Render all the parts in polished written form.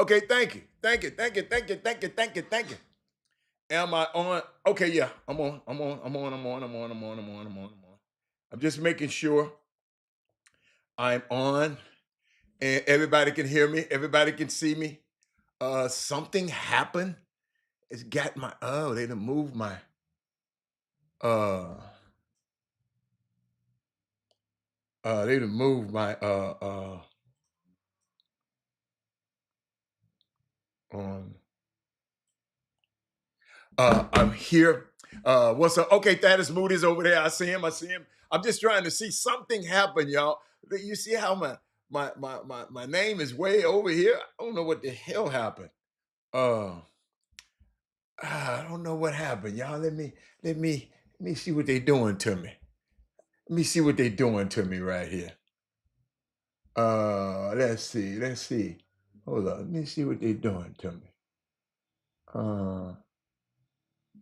Okay, thank you. Thank you. Thank you. Thank you. Thank you. Thank you. Thank you. Am I on? Okay, yeah. I'm on. I'm on. I'm on. I'm on. I'm on. I'm on. I'm on. I'm on. I'm on. I'm just making sure I'm on and everybody can hear me. Everybody can see me. Something happened. It's got my they done moved my uh they done moved my um I'm here. What's up? Okay, Thaddeus Moody's over there. I see him. I see him. I'm just trying to see something happen, y'all. You see how my name is way over here? I don't know what the hell happened. Uh I don't know what happened, y'all. Let me see what they doing to me. Let me see what they doing to me right here. Let's see. Let's see. Hold on. Let me see what they doing to me. Uh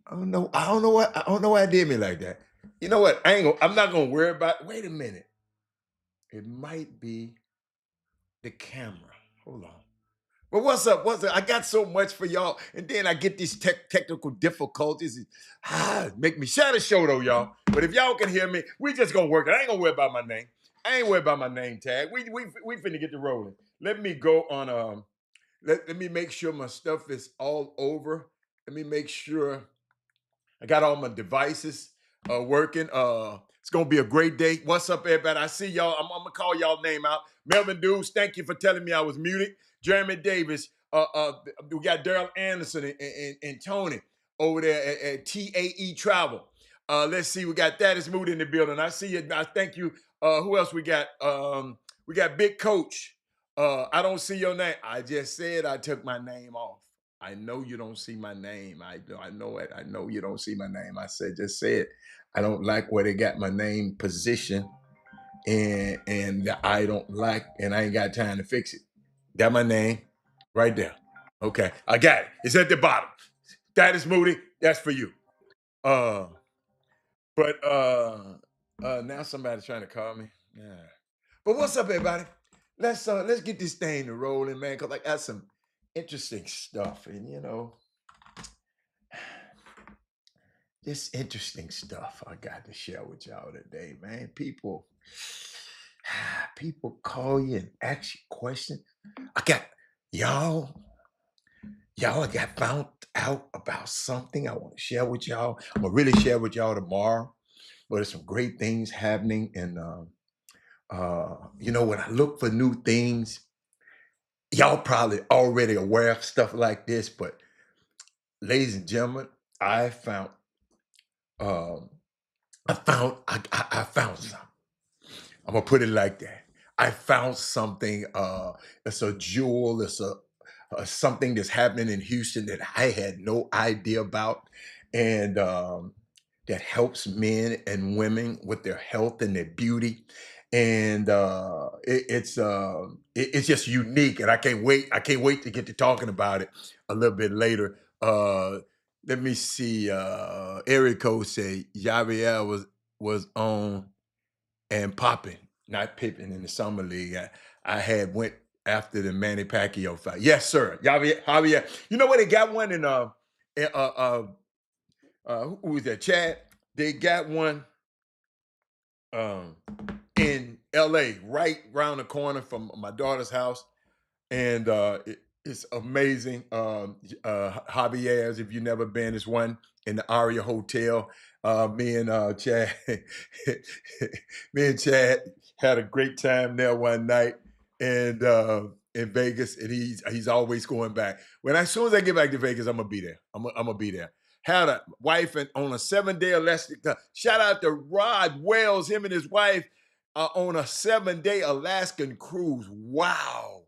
I don't know. I don't know what I don't know why I did me like that. You know what? I'm not gonna worry about. Wait a minute. It might be the camera. Hold on. But what's up? What's up? I got so much for y'all, and then I get these technical difficulties. Make me share the show though, y'all. But if y'all can hear me, we just gonna work it. I ain't gonna worry about my name. I ain't worried about my name tag. We finna get the rolling. Let me go on. Let me make sure my stuff is all over. Let me make sure I got all my devices working. It's gonna be a great day. What's up, everybody? I see y'all. I'm gonna call y'all name out. Melvin Dews, thank you for telling me I was muted. Jeremy Davis. We got Daryl Anderson and Tony over there at TAE Travel. Let's see. We got Thaddeus Moody in the building. I see you. I thank you. Who else we got? We got Big Coach. I don't see your name. I just said I took my name off. I know you don't see my name. I know it. I know you don't see my name. I just said I don't like where they got my name positioned, and I don't like, and I ain't got time to fix it. That my name right there. Okay, I got it. It's at the bottom. That is Moody. That's for you. Uh, but now somebody's trying to call me. Yeah. But what's up, everybody? Let's get this thing to rolling, man. Cause I got some interesting stuff, and this interesting stuff I got to share with y'all today, man. People call you and ask you questions. I got y'all, I got found out about something I want to share with y'all. I'm gonna really share with y'all tomorrow. But there's some great things happening, and when I look for new things, y'all probably already aware of stuff like this. But ladies and gentlemen, I found um, I found something. I'm gonna put it like that. I found something. It's a jewel. It's something that's happening in Houston that I had no idea about, and that helps men and women with their health and their beauty. And it's just unique, and I can't wait. I can't wait to get to talking about it a little bit later. Let me see. Area code say Javier was on and popping, not Pippin in the summer league. I had went after the Manny Pacquiao fight. Yes, sir. Javier. You know what? They got one in uh, uh, who was that? Chad. They got one um in L.A. right around the corner from my daughter's house, and it's amazing. Javier's, if you've never been, is one in the Aria Hotel. Me and Chad, me and Chad had a great time there one night, and in Vegas, and he's always going back. As soon as I get back to Vegas, I'm gonna be there. I'm gonna be there. Had a wife on a 7-day elastic. Shout out to Rod Wells, him and his wife on a 7-day Alaskan cruise. Wow.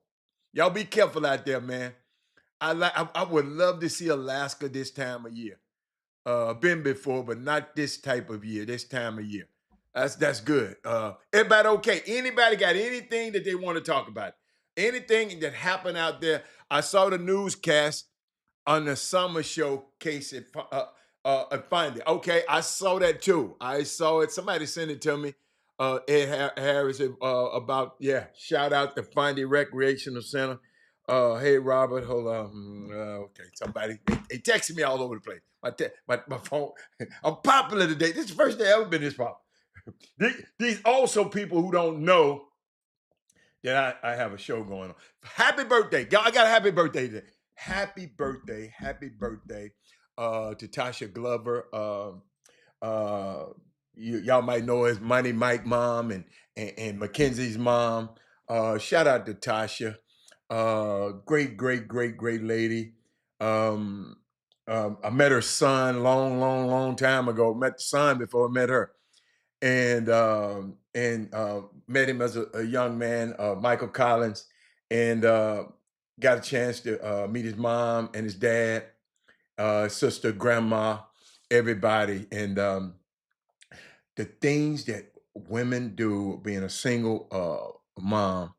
Y'all be careful out there, man. I would love to see Alaska this time of year. Been before, but not this type of year, this time of year. That's good. Everybody okay? Anybody got anything that they want to talk about? Anything that happened out there? I saw the newscast on the summer showcase at Find It. Okay, I saw that too. I saw it. Somebody sent it to me. Ed Harris about, yeah, shout out to Find It Recreational Center. Hey Robert, hold on. Okay, somebody they texting me all over the place. My phone. I'm popular today. This is the first day I've ever been this popular. These also people who don't know that I have a show going on. Happy birthday, y'all! I got a happy birthday today. Happy birthday, to Tasha Glover. Uh, y'all might know as Money Mike mom and Mackenzie's mom. Shout out to Tasha. Great lady. Um, I met her son long time ago. Met the son before I met her, and met him as a young man, Michael Collins, and got a chance to meet his mom and his dad, sister, grandma, everybody, and the things that women do, being a single mom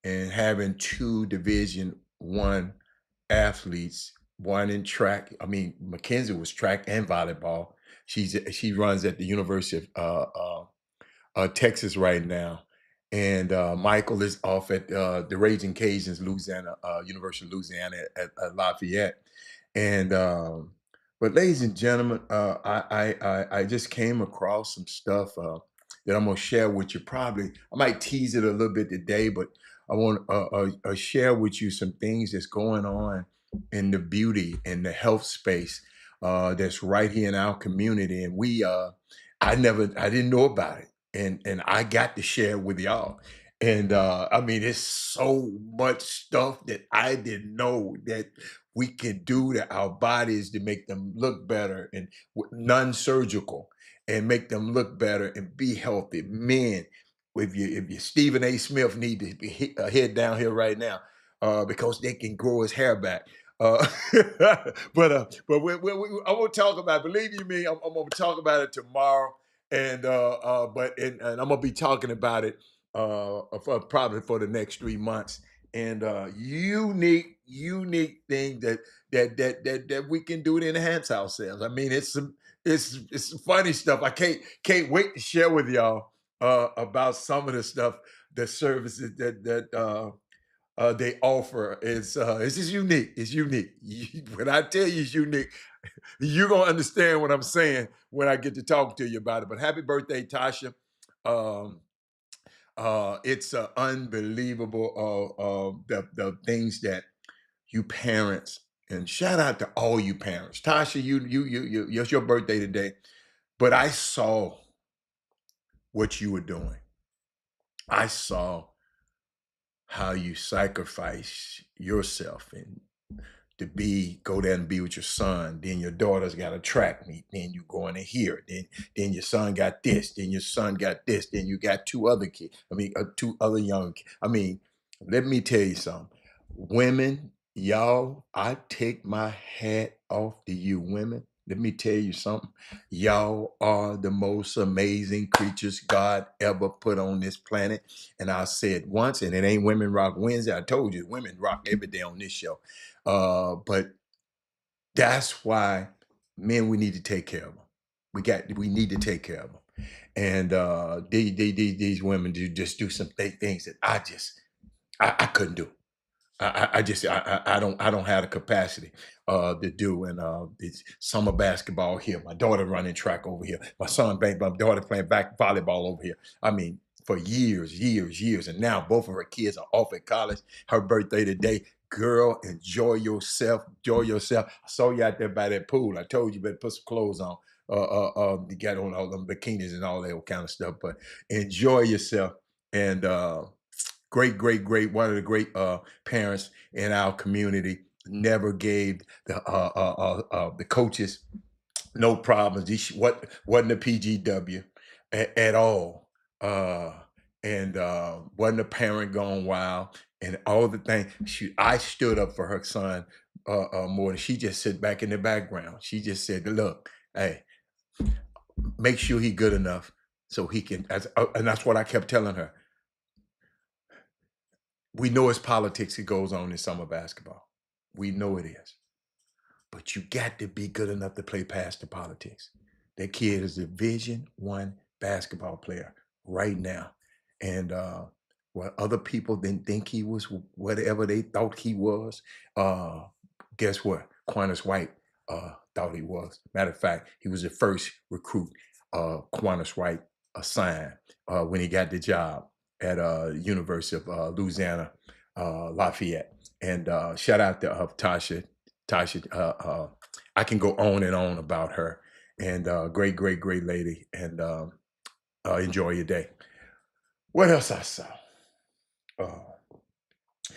and having two Division I athletes, one in track. I mean, Mackenzie was track and volleyball. She runs at the University of Texas right now, and Michael is off at the Raging Cajuns, Louisiana, University of Louisiana at Lafayette. And but, ladies and gentlemen, I just came across some stuff that I'm gonna share with you. Probably I might tease it a little bit today, but I want to share with you some things that's going on in the beauty and the health space that's right here in our community, and I didn't know about it, and I got to share with y'all. And I mean, it's so much stuff that I didn't know that we can do to our bodies to make them look better and non-surgical and make them look better and be healthy. Men, if you Stephen A. Smith need to be head down here right now, because they can grow his hair back. Uh, but I won't talk about it. Believe you me, I'm going to talk about it tomorrow, and I'm gonna be talking about it probably for the next 3 months. And unique thing that we can do to enhance ourselves. I mean, it's some funny stuff. I can't wait to share with y'all about some of the stuff, the services that they offer. It's just unique. It's unique. When I tell you it's unique, you're gonna understand what I'm saying when I get to talk to you about it. But happy birthday, Tasha. Um, it's unbelievable the things that you parents, and shout out to all you parents. Tasha, it's your birthday today, but I saw what you were doing. I saw how you sacrifice yourself and go there and be with your son. Then your daughter's got a track meet. Then you going to here. Then your son got this. Then your son got this. Then you got two other kids. I mean, two other young kids. I mean, let me tell you something. Women, y'all, I take my hat off to you, women. Let me tell you something. Y'all are the most amazing creatures God ever put on this planet. And I said once, and it ain't Women Rock Wednesday. I told you, women rock every day on this show. But that's why, men, we need to take care of them. We need to take care of them. And these women just do some things that I couldn't do. I don't have the capacity to do. And it's summer basketball here. My daughter running track over here. My daughter playing back volleyball over here. I mean, for years, and now both of her kids are off at college. Her birthday today. Girl, enjoy yourself. Enjoy yourself. I saw you out there by that pool. I told you better put some clothes on. You got on all them bikinis and all that kind of stuff. But enjoy yourself. And great, one of the great parents in our community. Never gave the coaches no problems. Wasn't a PGW at all, and wasn't a parent gone wild, and all the things. I stood up for her son more than she just sit back in the background. She just said, "Look, hey, make sure he good enough so he can." And that's what I kept telling her. We know it's politics that goes on in summer basketball. We know it is. But you got to be good enough to play past the politics. That kid is a Division I basketball player right now. And What other people didn't think he was, whatever they thought he was. Uh, guess what? Quantas White thought he was. Matter of fact, he was the first recruit Quantas White assigned when he got the job at University of Louisiana Lafayette. And shout out to Tasha. Tasha, I can go on and on about her. And great, great, great lady. And enjoy your day. What else I saw?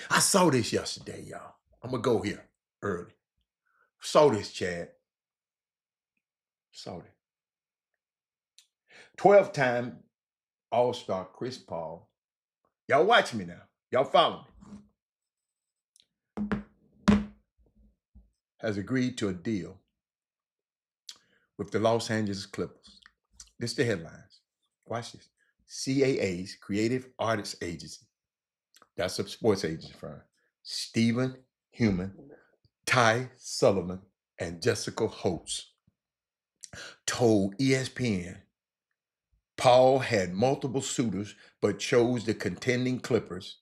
I saw this yesterday, y'all. I'm gonna go here early. Saw this, Chad. Saw it. 12-time All-Star Chris Paul. Y'all watch me now. Y'all follow me. Has agreed to a deal with the Los Angeles Clippers. This is the headlines. Watch this. CAA's Creative Artists Agency. That's a sports agency firm. Stephen Human, Ty Sullivan, and Jessica Holtz told ESPN Paul had multiple suitors but chose the contending Clippers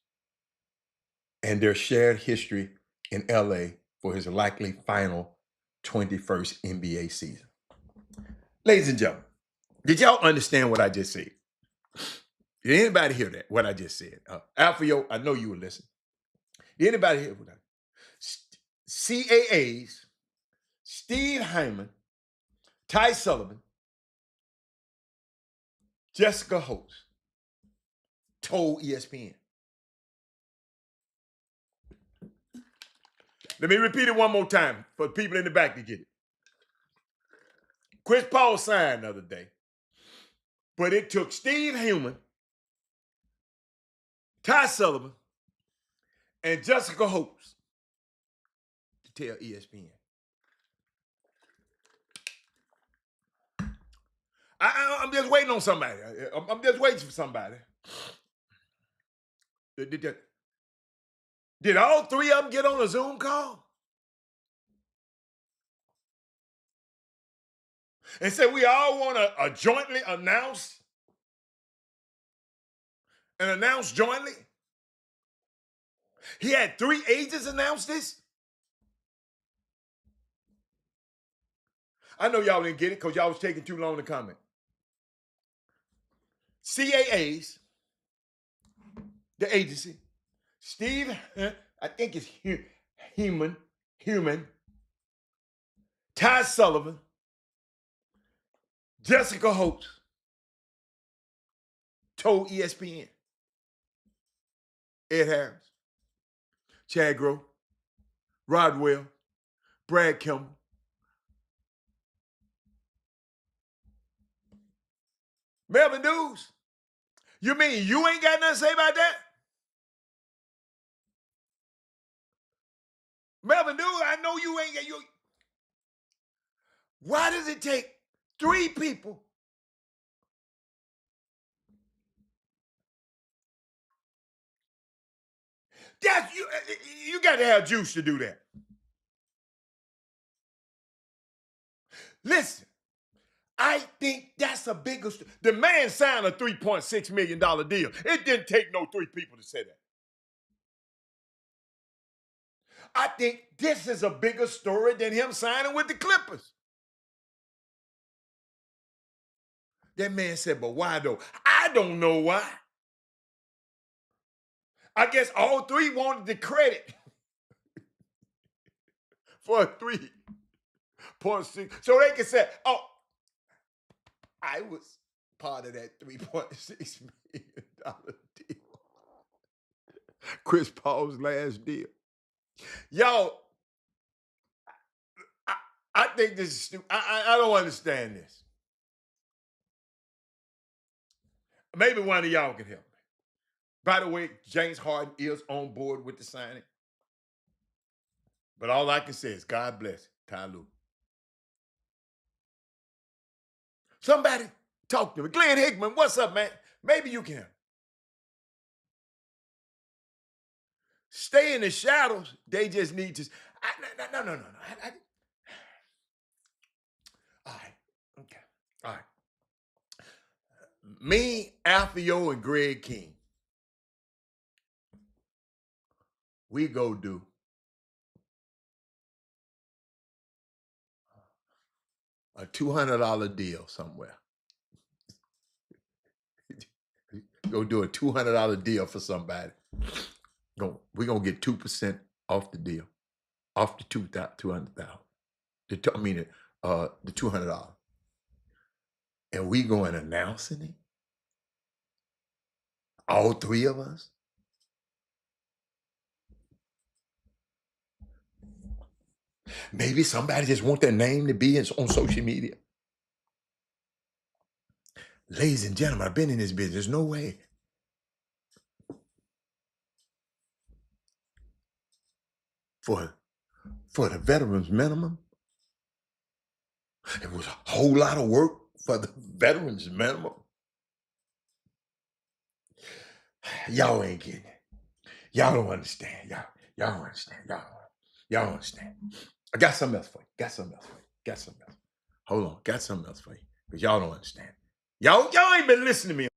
and their shared history in LA for his likely final 21st NBA season. Ladies and gentlemen, did y'all understand what I just said? Did anybody hear that, what I just said? Alfio, I know you were listening. Did anybody hear what I CAA's Steve Hyman, Ty Sullivan, Jessica Holtz told ESPN. Let me repeat it one more time for people in the back to get it. Chris Paul signed the other day, but it took Steve Human, Ty Sullivan, and Jessica Holtz to tell ESPN. I'm just waiting on somebody. I'm just waiting for somebody. Did all three of them get on a Zoom call? And say we all want to jointly announce and announce jointly? He had 3 agents announce this? I know y'all didn't get it because y'all was taking too long to comment. CAA's, the agency, Steve, I think it's Human, Ty Sullivan, Jessica Holtz told ESPN. Ed Harris, Chad Grove, Rodwell, Brad Kimball. Melvin Dews, you mean you ain't got nothing to say about that? Melvin Dews, I know you ain't got you. Why does it take 3 people? That's you got to have juice to do that. Listen, I think that's a bigger. The man signed a $3.6 million deal. It didn't take no 3 people to say that. I think this is a bigger story than him signing with the Clippers. That man said, but why though? I don't know why. I guess all 3 wanted the credit for a 3.6. So they can say, oh, I was part of that $3.6 million deal. Chris Paul's last deal. Y'all, I think this is stupid. I don't understand this. Maybe one of y'all can help me. By the way, James Harden is on board with the signing. But all I can say is God bless Ty Lue. Somebody talk to me. Glenn Hickman, what's up, man? Maybe you can. Stay in the shadows. They just need to. No. All right. Okay. All right. Me, Alfio, and Greg King We go do a $200 deal somewhere. Go do a $200 deal for somebody. We're gonna get 2% off the deal, off the 200,000. I mean, the $200, and we going announcing it. All three of us. Maybe somebody just want their name to be on social media. Ladies and gentlemen, I've been in this business. There's no way. For the veterans minimum, it was a whole lot of work for the veterans minimum. Y'all ain't getting it. Y'all don't understand. Y'all don't understand. Y'all don't understand. I got something else for you. Got something else for you. Got something else. Hold on. Got something else for you. Because y'all don't understand. Y'all ain't been listening to me.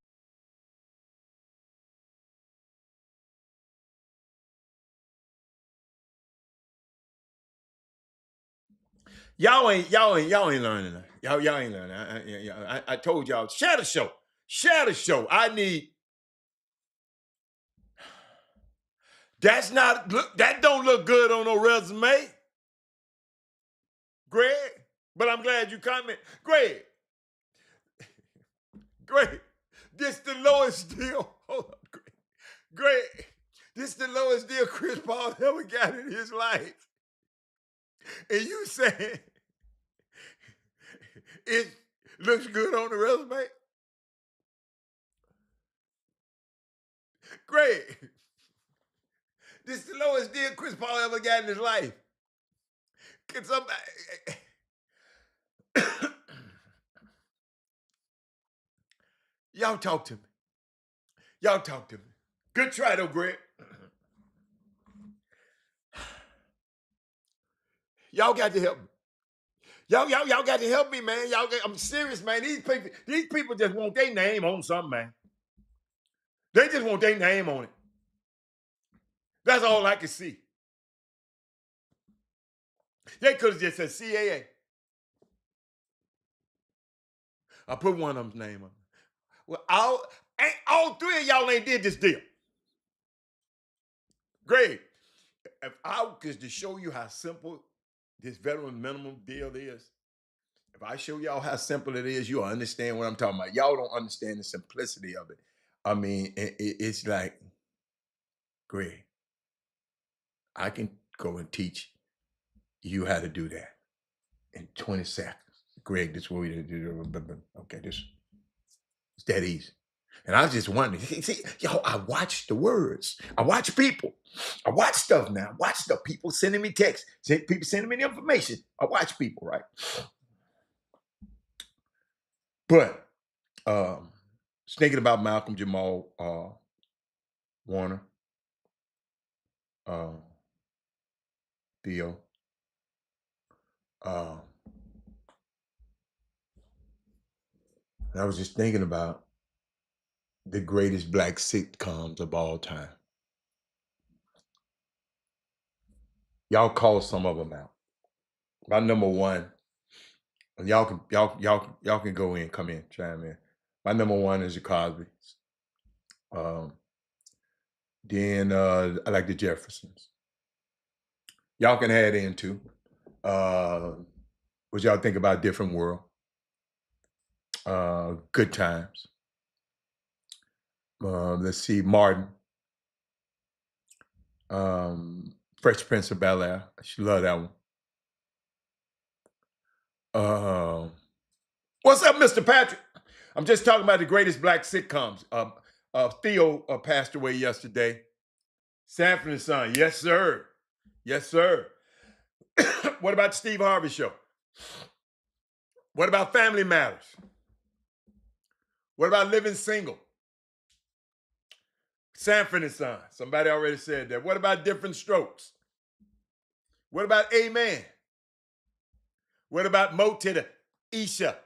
Y'all ain't learning that. Y'all ain't learning. I told y'all, share the show. Share the show. I need. That don't look good on no resume, Greg. But I'm glad you comment, Greg. Greg, this the lowest deal. Hold on, Greg. This the lowest deal Chris Paul ever got in his life. And you saying it looks good on the resume? Greg, this the lowest deal Chris Paul ever got in his life. Can somebody... Y'all talk to me. Y'all talk to me. Good try though, Greg. Y'all got to help me. Y'all got to help me, man. I'm serious, man. These people just want their name on something, man. They just want their name on it. That's all I can see. They could have just said CAA. I put one of them's name on. Well, all three of y'all ain't did this deal. Greg, if I was to show you how simple this veteran minimum deal is, if I show y'all how simple it is, you'll understand what I'm talking about. Y'all don't understand the simplicity of it. I mean, it's like, Greg, I can go and teach you how to do that in 20 seconds. Greg, this way to do. Okay, it's that easy. And I was just wondering, see, yo, I watch the words. I watch people. I watch stuff now. Watch stuff. People sending me texts. People sending me the information. I watch people, right? But thinking about Malcolm Jamal Warner, uh, Theo, and I was just thinking about the greatest black sitcoms of all time. Y'all call some of them out. My number one, and y'all can go in, come in, chime in. My number one is the Cosby's. Then I like the Jeffersons. Y'all can add in too. What y'all think about Different World? Good Times. Let's see, Martin. Fresh Prince of Bel-Air. I should love that one. What's up, Mr. Patrick? I'm just talking about the greatest black sitcoms. Theo passed away yesterday. Sanford and Son, yes, sir. Yes, sir. What about the Steve Harvey Show? What about Family Matters? What about Living Single? Sanford and Son. Somebody already said that. What about Different Strokes? What about Amen? What about Mo to the Isha?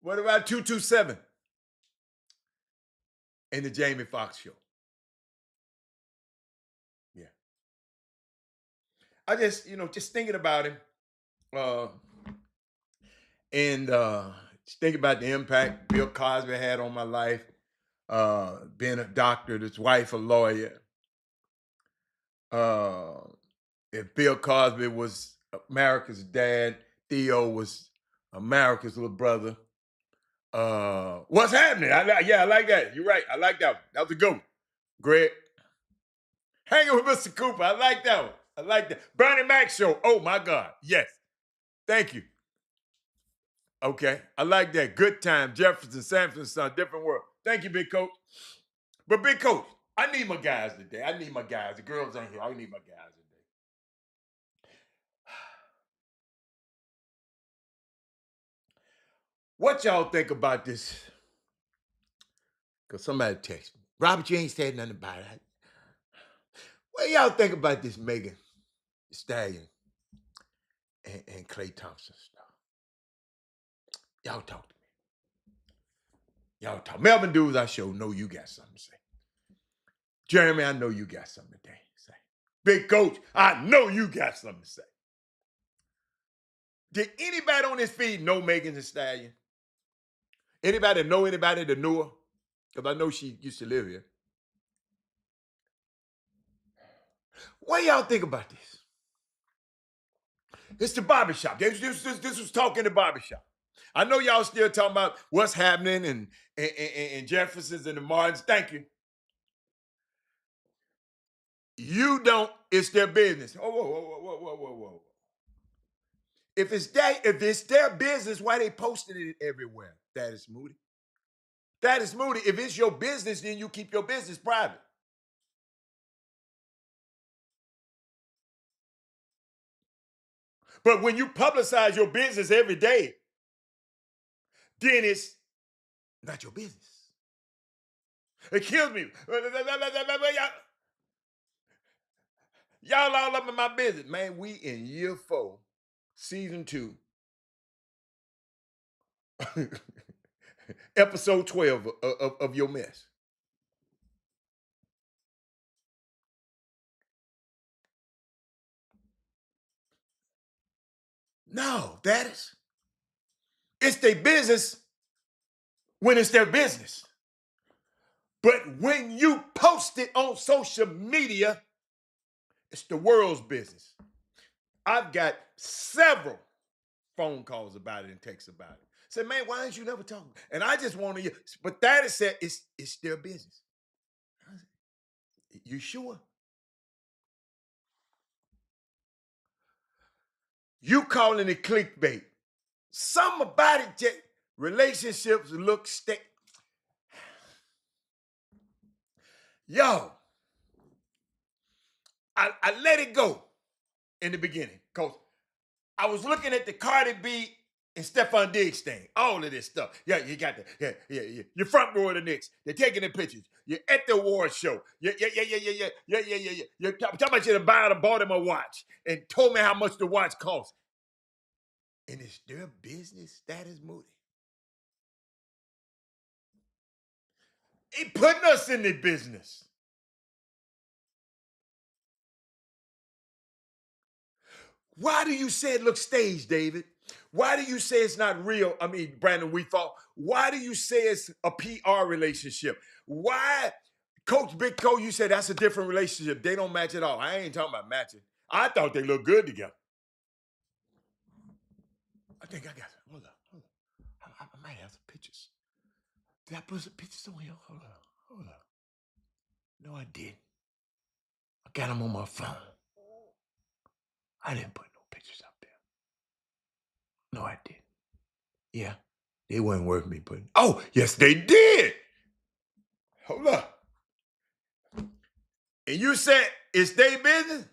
What about 227? And the Jamie Foxx Show? I just, just thinking about him, uh, and just thinking about the impact Bill Cosby had on my life, being a doctor, his wife a lawyer. Uh, if Bill Cosby was America's dad, Theo was America's little brother. What's happening? Yeah, I like that. You're right. I like that one. That was a good one. Greg, hanging with Mr. Cooper. I like that one. I like that. Bernie Mac show. Oh my God. Yes. Thank you. Okay. I like that. Good time. Jefferson, Sampson, son, different world. Thank you, big coach. But big coach, I need my guys today. I need my guys. The girls ain't here. I need my guys today. What y'all think about this? Because somebody text me. Robert, you ain't said nothing about it. What y'all think about this Megan Stallion and Clay Thompson stuff? Y'all talk to me. Y'all talk. Melvin Dudes, I sure know you got something to say. Jeremy, I know you got something to say. Big coach, I know you got something to say. Did anybody on this feed know Megan Thee Stallion? Anybody know anybody that knew her? Because I know she used to live here. What y'all think about this? It's the barbershop. This was talking the barbershop. I know y'all still talking about what's happening and Jefferson's and the Martins. Thank you. You don't, it's their business. Oh, whoa. If it's their business, why they posting it everywhere? That is Moody. That is Moody. If it's your business, then you keep your business private. But when you publicize your business every day, then it's not your business. It kills me. Y'all all up in my business. Man, we in year 4, season 2, episode 12 of your mess. No, that is. It's their business when it's their business. But when you post it on social media, it's the world's business. I've got several phone calls about it and texts about it. Said, man, why didn't you never talk? And I just want to, but that is said, it's their business. You sure? You calling it clickbait. Some about it, just relationships look Yo, I let it go in the beginning because I was looking at the Cardi B and Stephon Diggs thing, all of this stuff. Yeah, you got the yeah. You're front row of the Knicks. They're taking the pictures. You're at the award show. Yeah. You're talking about you bought him a watch and told me how much the watch cost. And it's their business. That is Moody. He putting us in the business. Why do you say it looks staged, David? Why do you say it's not real? I mean, Brandon Weefall, why do you say it's a PR relationship? Why, Coach Big Co, you said that's a different relationship. They don't match at all. I ain't talking about matching. I thought they looked good together. I think I got some. Hold on. I might have some pictures. Did I put some pictures on here? Hold on. No, I didn't. I got them on my phone. I didn't put no pictures up there. No, I didn't. Yeah, they weren't worth me putting. Oh, yes, they did. Hold up. And you said it's their business?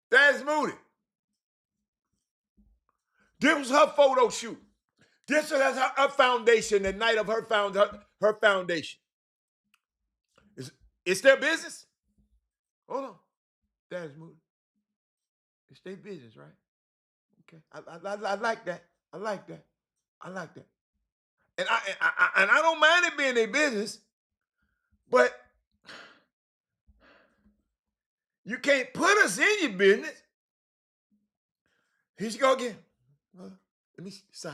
That's Moody. This was her photo shoot. This was her foundation, the night of her foundation. It's their business? Hold on. That's Moody. It's their business, right? Okay. I like that. I like that. I like that. And I don't mind it being their business, but You can't put us in your business. Here you go again. Let me size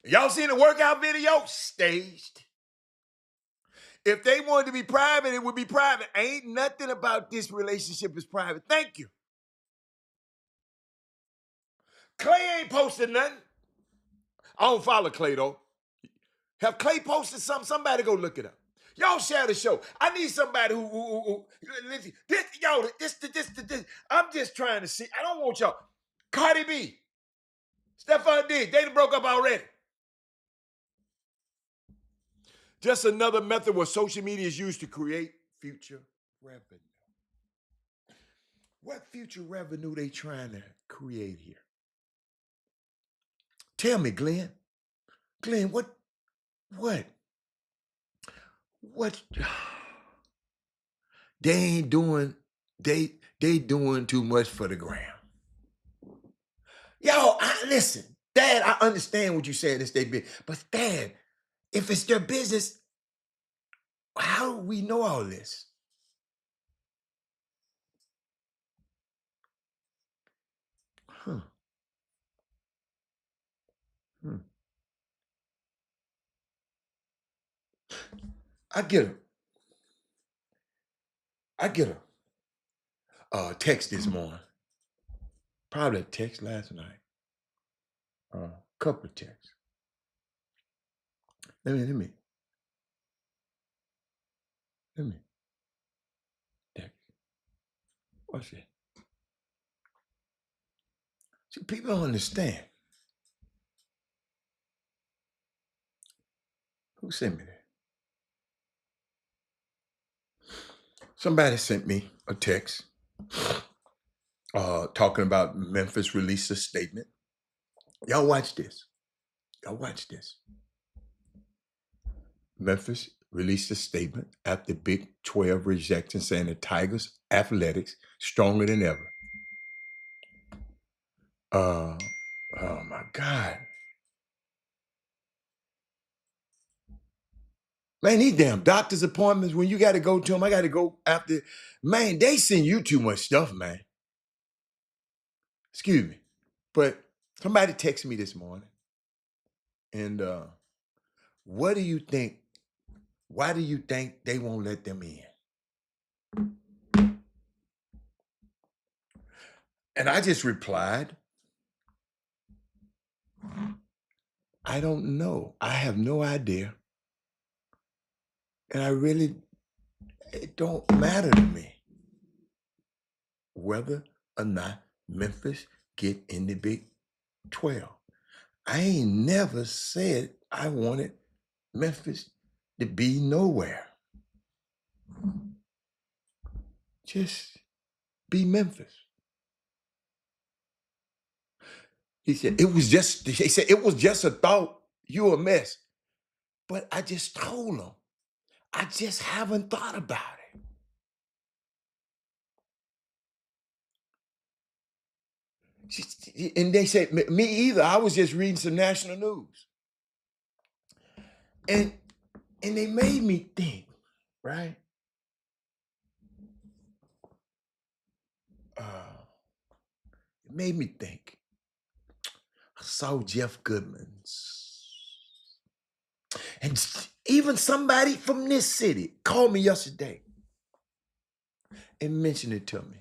it. Y'all seen the workout video? Staged. If they wanted to be private, it would be private. Ain't nothing about this relationship is private. Thank you. Clay ain't posted nothing. I don't follow Clay though. Have Clay posted something? Somebody go look it up. Y'all share the show. I need somebody who listen, this. I'm just trying to see. I don't want y'all. Cardi B, Stephon Diggs, they done broke up already. Just another method where social media is used to create future revenue. What future revenue they trying to create here? Tell me, Glenn. Glenn, what? They ain't doing, they doing too much for the gram. Yo, listen, Dad, I understand what you said, it's their business. But Dad, if it's their business, how do we know all this? Huh. Hmm. I get a text this morning. Probably a text last night. Couple of texts. Let me. Text. What's it? See, people don't understand. Who sent me that? Somebody sent me a text talking about Memphis released a statement. Y'all watch this. Memphis released a statement after Big 12 rejection saying the Tigers athletics stronger than ever. Oh my God. Man, these damn doctor's appointments, when you got to go to them, I got to go after. Man, they send you too much stuff, man. Excuse me. But somebody texted me this morning. And what do you think? Why do you think they won't let them in? And I just replied, I don't know. I have no idea. And it don't matter to me whether or not Memphis get in the Big 12. I ain't never said I wanted Memphis to be nowhere. Just be Memphis. He said, it was just a thought. You a mess. But I just told him, I just haven't thought about it. And they said, me either. I was just reading some national news. And they made me think, right? It made me think. I saw Jeff Goodman's. And even somebody from this city called me yesterday and mentioned it to me.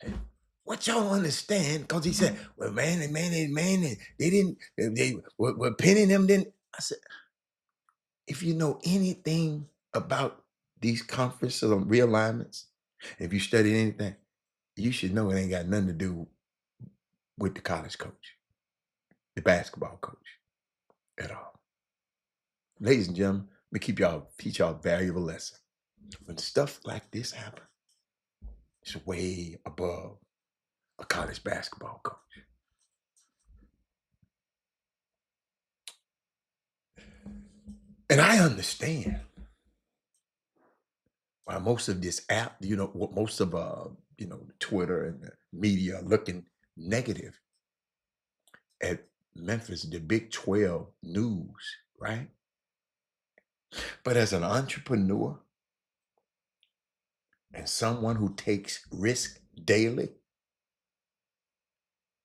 And what y'all understand? Because he said, well, they were pinning them. Then I said, if you know anything about these conferences on realignments, if you studied anything, you should know it ain't got nothing to do with the college coach, the basketball coach at all. Ladies and gentlemen, let me teach y'all a valuable lesson. When stuff like this happens, it's way above a college basketball coach. And I understand why most of this app, most of Twitter and the media are looking negative at Memphis, the Big 12 news right? But as an entrepreneur and someone who takes risk daily,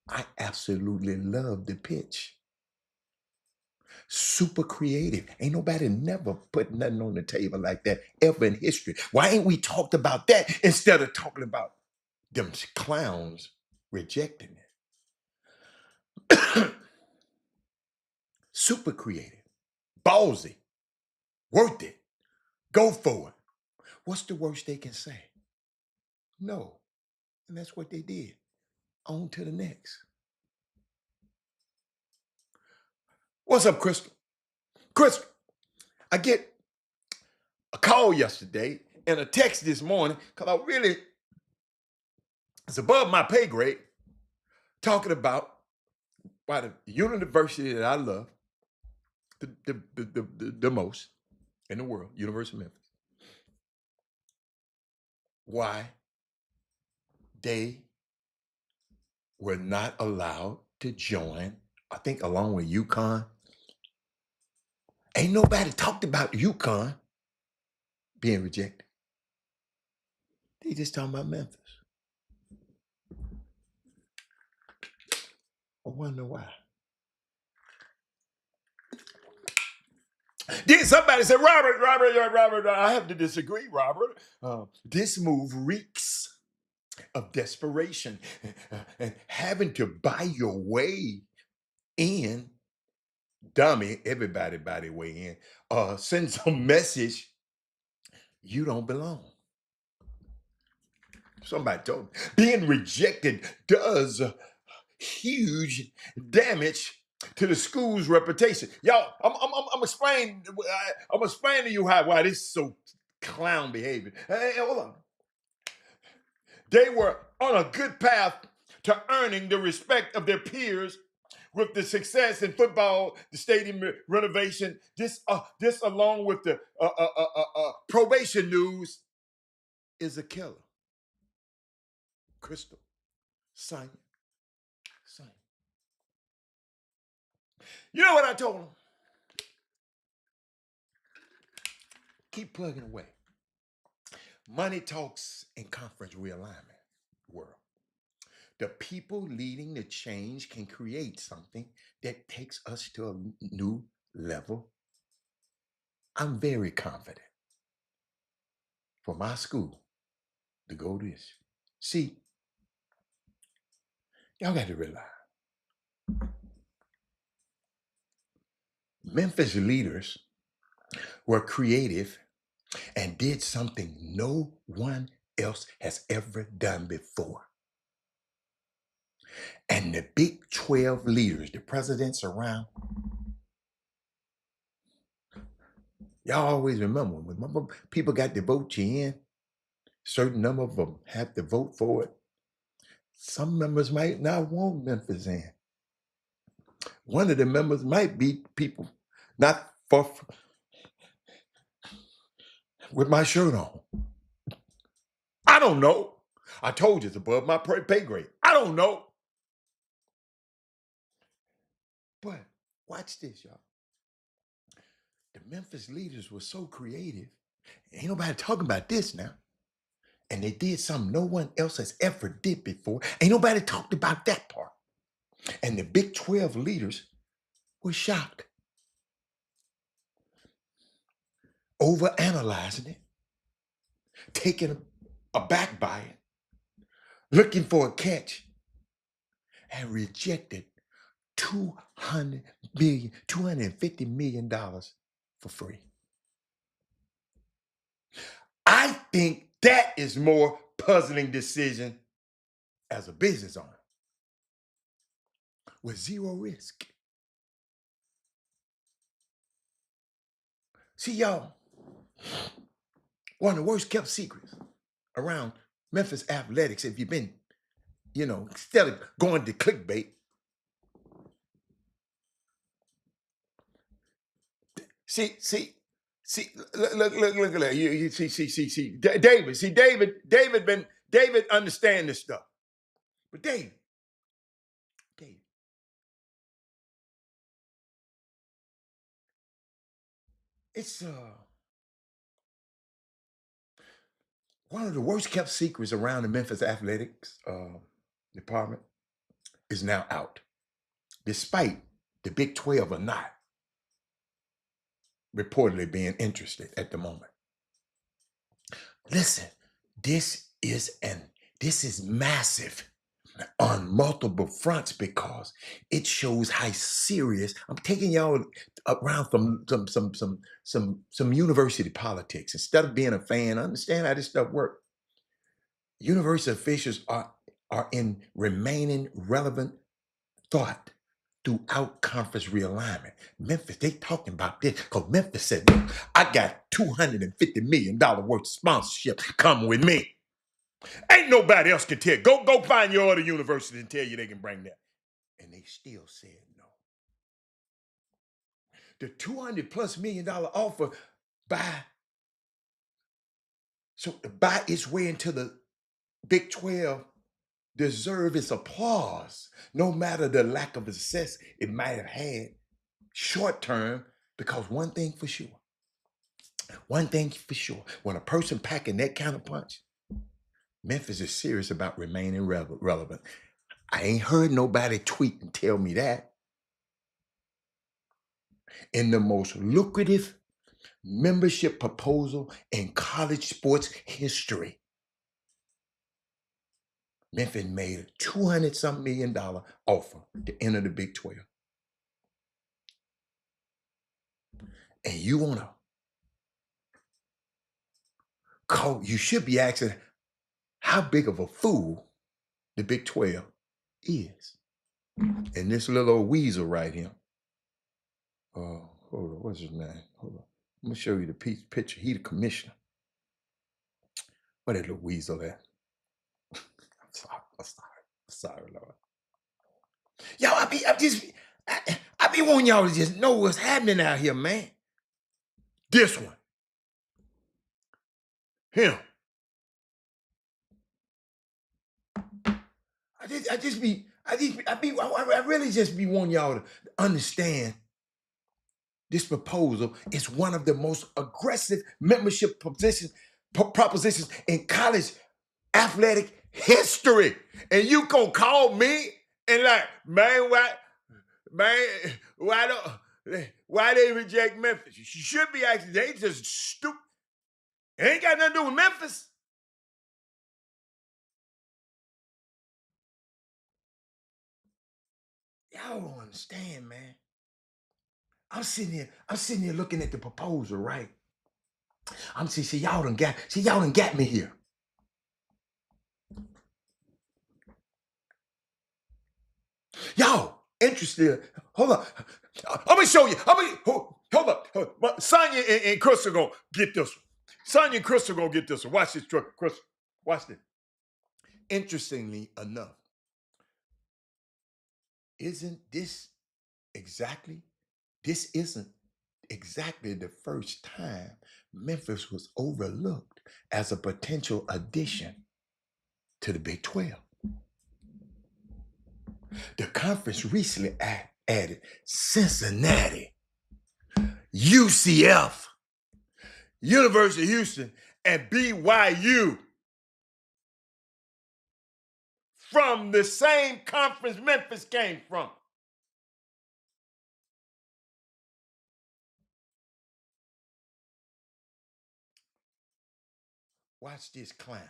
I absolutely love the pitch. Super creative. Ain't nobody never put nothing on the table like that ever in history. Why ain't we talked about that instead of talking about them clowns rejecting it? Super creative, ballsy, worth it, go for it. What's the worst they can say? No. And that's what they did. On to the next. What's up, Crystal? Crystal, I get a call yesterday and a text this morning because it's above my pay grade, talking about why the university that I love the most in the world, University of Memphis, why they were not allowed to join, I think along with UConn. Ain't nobody talked about UConn being rejected. They just talking about Memphis. I wonder why. Then somebody said, Robert, I have to disagree, Robert. This move reeks of desperation and having to buy your way in, dummy, everybody buy their way in, send some message, you don't belong. Somebody told me being rejected does huge damage to the school's reputation. Y'all, I'm explaining. I'm explaining to you why this is so clown behavior. Hey, hold on. They were on a good path to earning the respect of their peers with the success in football, the stadium renovation. This along with the probation news is a killer. Crystal, son. You know what I told him? Keep plugging away. Money talks and conference realignment world. The people leading the change can create something that takes us to a new level. I'm very confident for my school to go this. See, y'all got to realize Memphis leaders were creative and did something no one else has ever done before. And the Big 12 leaders, the presidents around, y'all always remember when people got to vote you in, certain number of them have to vote for it. Some members might not want Memphis in. One of the members might be people not for with my shirt on. I don't know. I told you it's above my pay grade. I don't know. But watch this, y'all. The Memphis leaders were so creative. Ain't nobody talking about this now. And they did something no one else has ever did before. Ain't nobody talked about that part. And the Big 12 leaders were shocked, overanalyzing it, taken aback by it, looking for a catch, and rejected $250 million for free. I think that is more puzzling decision as a business owner with zero risk. See, y'all, one of the worst kept secrets around Memphis athletics, if you've been, instead of going to clickbait, see, look at that. You see, David understand this stuff. But David, It's one of the worst kept secrets around the Memphis athletics department is now out, despite the Big 12 or not reportedly being interested at the moment. Listen, this is massive on multiple fronts because it shows how serious. I'm taking y'all around from some university politics. Instead of being a fan, understand how this stuff works. University officials are in remaining relevant thought throughout conference realignment. Memphis, they talking about this because Memphis said, look, I got $250 million worth of sponsorship. Come with me. Ain't nobody else can tell. Go find your other university and tell you they can bring that. And they still said no. The $200+ million offer to buy its way into the Big 12 deserve its applause, no matter the lack of success it might have had short term, because one thing for sure, when a person packing that kind of punch, Memphis is serious about remaining relevant. I ain't heard nobody tweet and tell me that. In the most lucrative membership proposal in college sports history, Memphis made a $200-something million offer to enter the Big 12. And you want to call, you should be asking how big of a fool the Big 12 is. And this little old weasel right here. Hold on, what's his name? Hold on. I'm going to show you the picture. He the commissioner. Where that little weasel at? I'm sorry, Lord. Y'all, I be wanting y'all to just know what's happening out here, man. This one. Him. I really just be wanting y'all to understand this proposal is one of the most aggressive membership propositions in college athletic history. And you gonna call me and like, man, why they reject Memphis? You should be asking, they just stupid. It ain't got nothing to do with Memphis. Y'all don't understand, man. I'm sitting here looking at the proposal, right? I'm saying, y'all done got me here. Y'all interested? Hold up. Let me show you. Hold up. Sonya and Chris are gonna get this one. Sonya and Chris are gonna get this one. Watch this, Chris. Watch this. Interestingly enough, isn't this exactly? This isn't exactly the first time Memphis was overlooked as a potential addition to the Big 12. The conference recently added Cincinnati, UCF, University of Houston, and BYU from the same conference Memphis came from. Watch this clown.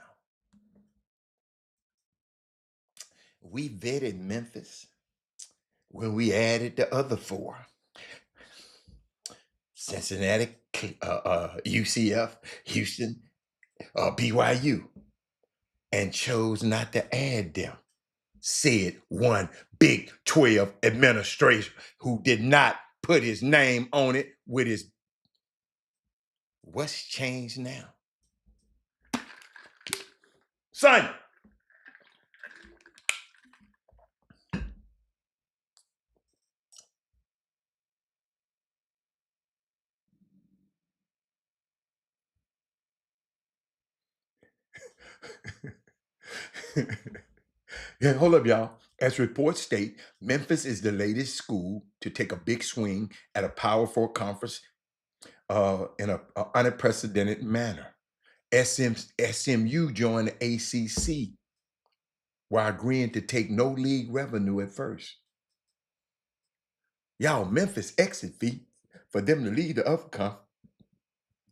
We vetted Memphis when we added the other four. Cincinnati, UCF, Houston, BYU, and chose not to add them, said one Big 12 administrator who did not put his name on it with his. What's changed now? Son. Yeah, hold up, y'all. As reports state, Memphis is the latest school to take a big swing at a Power 4 conference in a unprecedented manner. SMU joined the ACC while agreeing to take no league revenue at first. Y'all, Memphis exit fee for them to leave the upper conference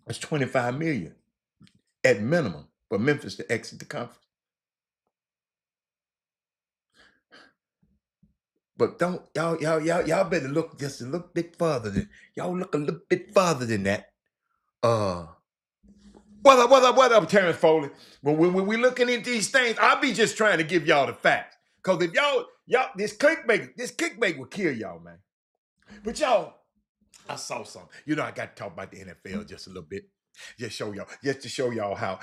was $25 million at minimum for Memphis to exit the conference. But don't y'all better look just a little bit further than y'all look a little bit farther than that. What up, Terrence Foley? When we looking into these things, I'll be just trying to give y'all the facts. Cause if y'all this clickbait will kill y'all, man. But y'all, I saw something. You know, I got to talk about the NFL just a little bit. Just to show y'all how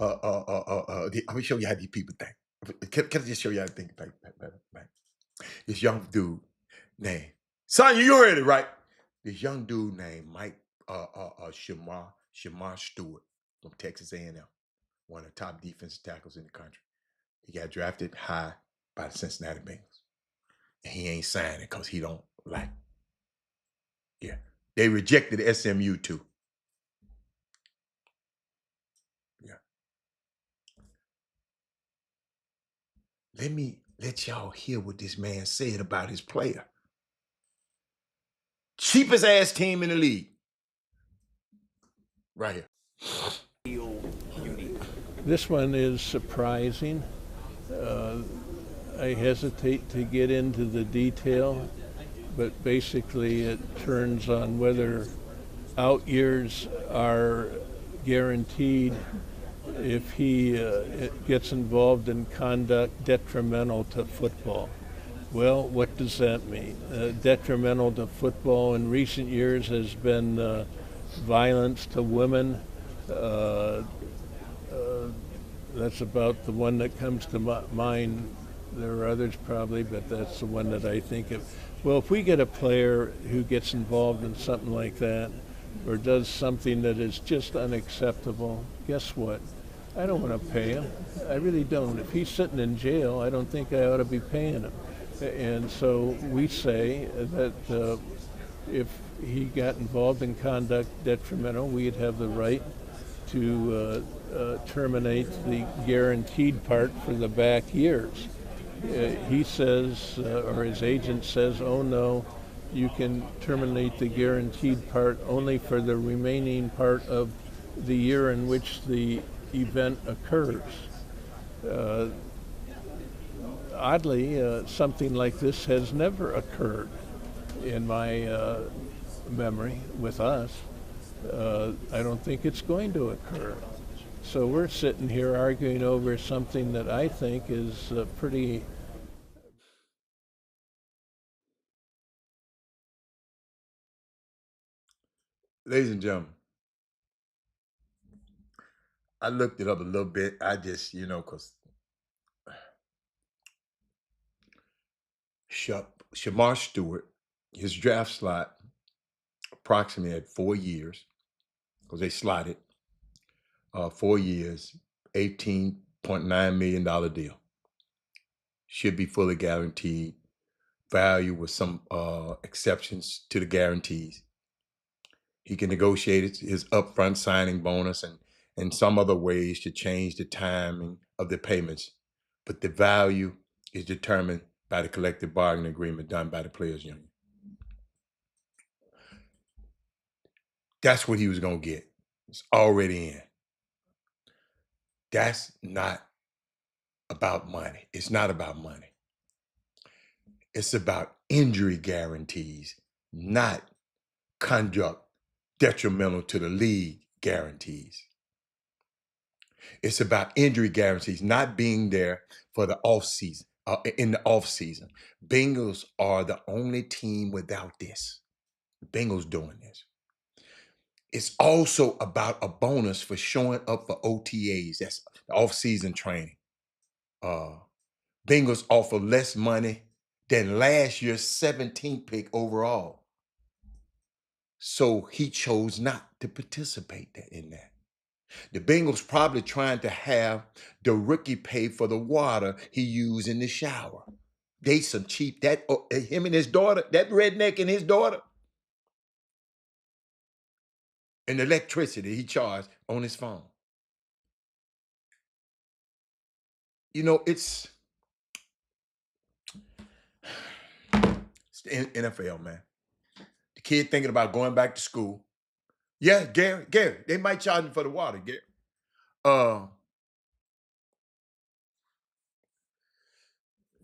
let me show you how these people think. Can I just show you how to think? This young dude named Sonya, you heard it, right? This young dude named Mike Shamar Stewart from Texas A&M, one of the top defensive tackles in the country. He got drafted high by the Cincinnati Bengals. And he ain't signing because he don't like. Yeah. They rejected SMU too. Yeah. Let me let y'all hear what this man said about his player. Cheapest ass team in the league. Right here. This one is surprising. I hesitate to get into the detail, but basically it turns on whether out years are guaranteed if he gets involved in conduct detrimental to football. Well, what does that mean? Detrimental to football in recent years has been violence to women. That's about the one that comes to mind. There are others probably, but that's the one that I think of. Well, if we get a player who gets involved in something like that or does something that is just unacceptable, guess what? I don't want to pay him. I really don't. If he's sitting in jail, I don't think I ought to be paying him. And so we say that if he got involved in conduct detrimental, we'd have the right to terminate the guaranteed part for the back years. He says, or his agent says, oh no, you can terminate the guaranteed part only for the remaining part of the year in which the event occurs. Oddly, something like this has never occurred in my memory with us. I don't think it's going to occur. So we're sitting here arguing over something that I think is pretty. Ladies and gentlemen, I looked it up a little bit. I just, because Shamar Stewart, his draft slot approximately at 4 years, because they slotted 4 years, $18.9 million deal. Should be fully guaranteed. Value with some exceptions to the guarantees. He can negotiate his upfront signing bonus and some other ways to change the timing of the payments, but the value is determined by the collective bargaining agreement done by the players' union. That's what he was going to get. It's already in. That's not about money. It's not about money. It's about injury guarantees, not conduct detrimental to the league guarantees. It's about injury guarantees, not being there for the off season. In the off season, Bengals are the only team without this. Bengals doing this. It's also about a bonus for showing up for OTAs. That's off-season training. Bengals offer less money than last year's 17th pick overall. So he chose not to participate in that. The Bengals probably trying to have the rookie pay for the water he used in the shower. They some cheap, him and his daughter, that redneck and his daughter. and the electricity he charged on his phone. You know, it's the NFL, man. The kid thinking about going back to school. Yeah, Gary, they might charge him for the water, Gary. Uh,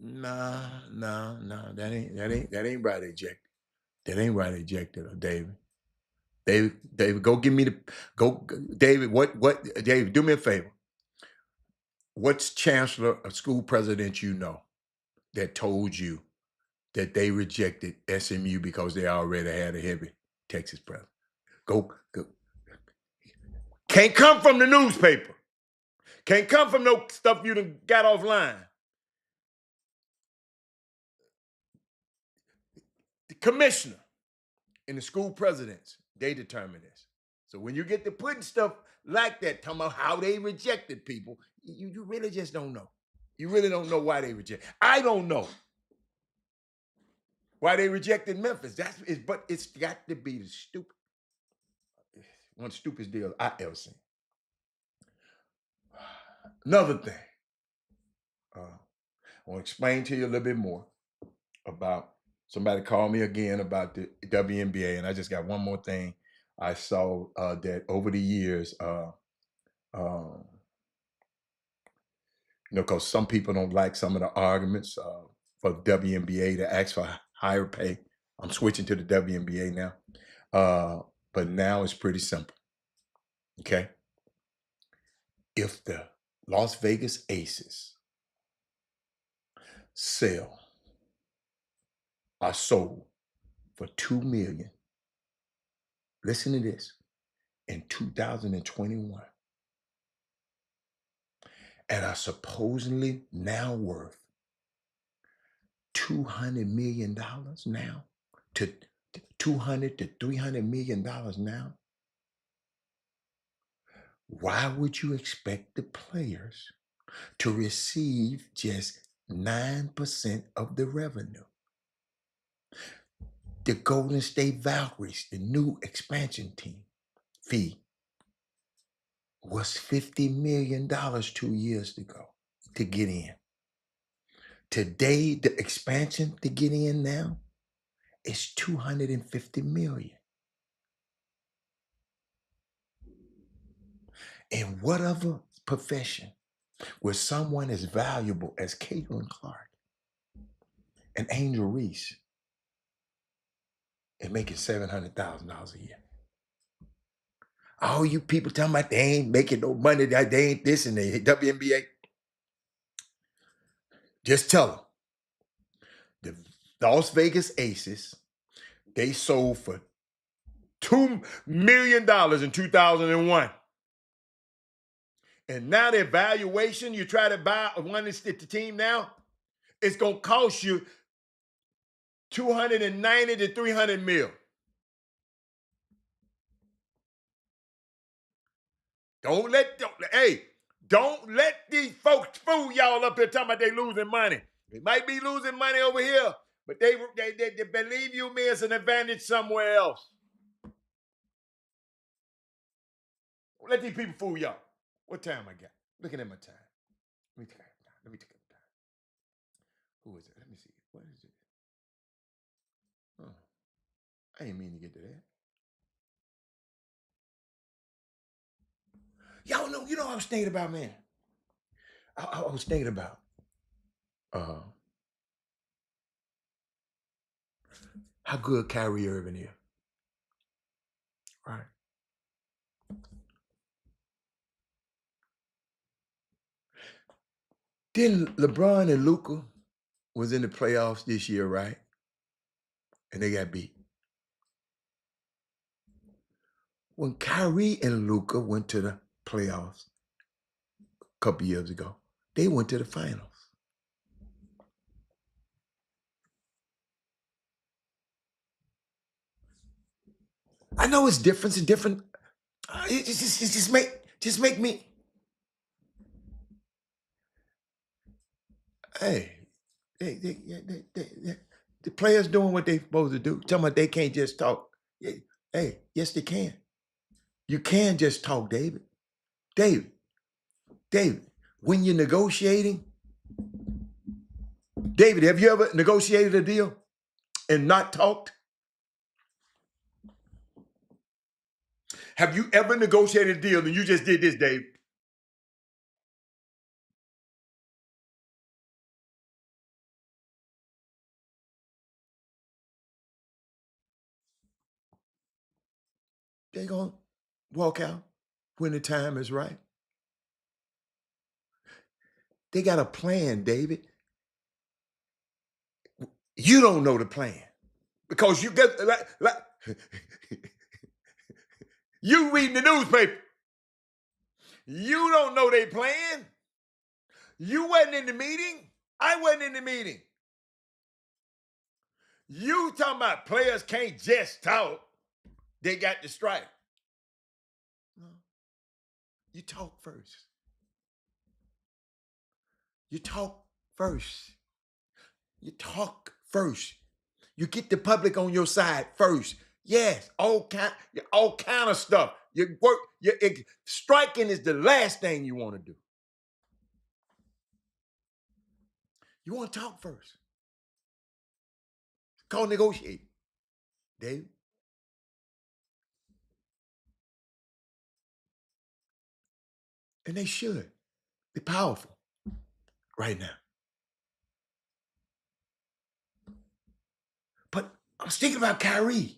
nah, that ain't right ejected. That ain't right ejected, David. David, go give me the go, David. What, David? Do me a favor. What's chancellor or school president you know that told you that they rejected SMU because they already had a heavy Texas president? Go. Can't come from the newspaper. Can't come from no stuff you done got offline. The commissioner and the school presidents, they determine this. So when you get to putting stuff like that, talking about how they rejected people, you really just don't know. You really don't know why they reject. I don't know why they rejected Memphis. But it's got to be one of the stupidest deals I ever seen. Another thing, I want to explain to you a little bit more about. Somebody called me again about the WNBA, and I just got one more thing. I saw that over the years, because some people don't like some of the arguments for the WNBA to ask for higher pay. I'm switching to the WNBA now. But now it's pretty simple. Okay. If the Las Vegas Aces are sold for $2 million, listen to this, in 2021, and are supposedly now worth $200 million now, to $200 to $300 million now, why would you expect the players to receive just 9% of the revenue? The Golden State Valkyries, the new expansion team, fee was $50 million 2 years ago to get in. Today, the expansion to get in now is $250 million. In whatever profession where someone as valuable as Caitlin Clark and Angel Reese is making $700,000 a year. All you people talking about they ain't making no money, they ain't this and the WNBA. Just tell them. The Las Vegas Aces, they sold for $2 million in 2001. And now their valuation, you try to buy one that's at the team now, it's going to cost you $290 to $300 million. Don't let these folks fool y'all up here talking about they losing money. They might be losing money over here, but they believe you me, it's an advantage somewhere else. Don't let these people fool y'all. What time I got? Looking at my time. Let me take a time. Who is it? Let me see. What is it? Oh, I didn't mean to get to that. Y'all know, what I was thinking about, man. I was thinking about how good Kyrie Irving is. Right. Then LeBron and Luka was in the playoffs this year, right? And they got beat. When Kyrie and Luka went to the playoffs a couple years ago, they went to the finals. I know it's different. It's different. It just make me. Hey, the players doing what they supposed to do. Talking about they can't just talk. Hey, yes they can. You can just talk, David. David, David, when you're negotiating, David, have you ever negotiated a deal and not talked? Have you ever negotiated a deal and you just did this, David? They're going to walk out when the time is right. They got a plan, David. You don't know the plan because you get like you reading the newspaper. You don't know their plan. You wasn't in the meeting. I wasn't in the meeting. You talking about players can't just talk. They got the strike. No. You talk first. You talk first. You talk first. You get the public on your side first. Yes, all kind of stuff. You work. Striking is the last thing you want to do. You want to talk first. It's called negotiating, Dave. And they should. They're powerful right now. But I was thinking about Kyrie.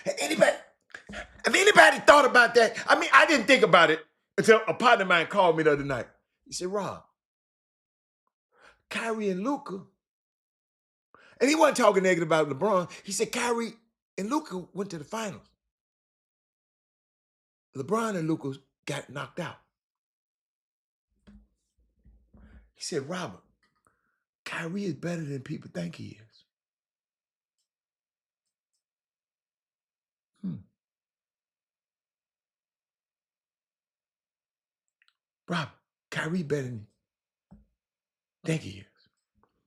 Have anybody thought about that? I mean, I didn't think about it until a partner of mine called me the other night. He said, Rob, Kyrie and Luka, and he wasn't talking negative about LeBron. He said Kyrie and Luka went to the finals. LeBron and Luka got knocked out. He said, Robert, Kyrie is better than people think he is. Robert, Kyrie better than you think he is.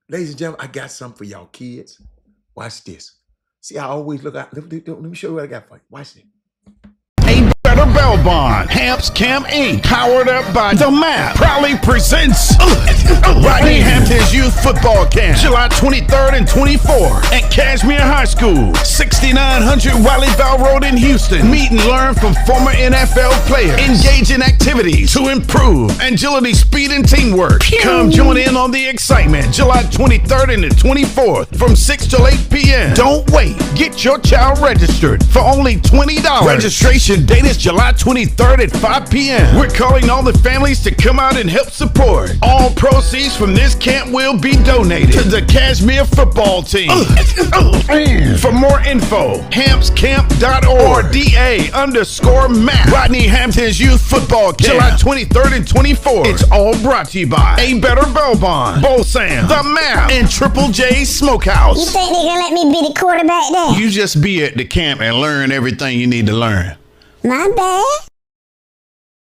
Ladies and gentlemen, I got something for y'all kids. Watch this. See, I always look out. Let me show you what I got for you. Watch this. A Better Bell Bond, Hamps Cam Inc., powered up by The Map, proudly presents Rodney Hampton's Youth Football Camp, July 23rd and 24th at Cashmere High School, 6900 Wiley Val Road in Houston. Meet and learn from former NFL players. Engage in activities to improve agility, speed, and teamwork. Come join in on the excitement, July 23rd and the 24th from 6 till 8 p.m. Don't wait. Get your child registered for only $20. Registration date is July 23rd at 5 p.m. We're calling all the families to come out and help support. All proceeds from this camp will be donated to the Cashmere football team. For more info, hampscamp.org or DA_map. Rodney Hampton's Youth Football Camp, July 23rd and 24th. It's all brought to you by A Better Bell Bond, Bo Sam, The Map, and Triple J Smokehouse. You think they gonna let me be the quarterback there? You just be at the camp and learn everything you need to learn. My bad.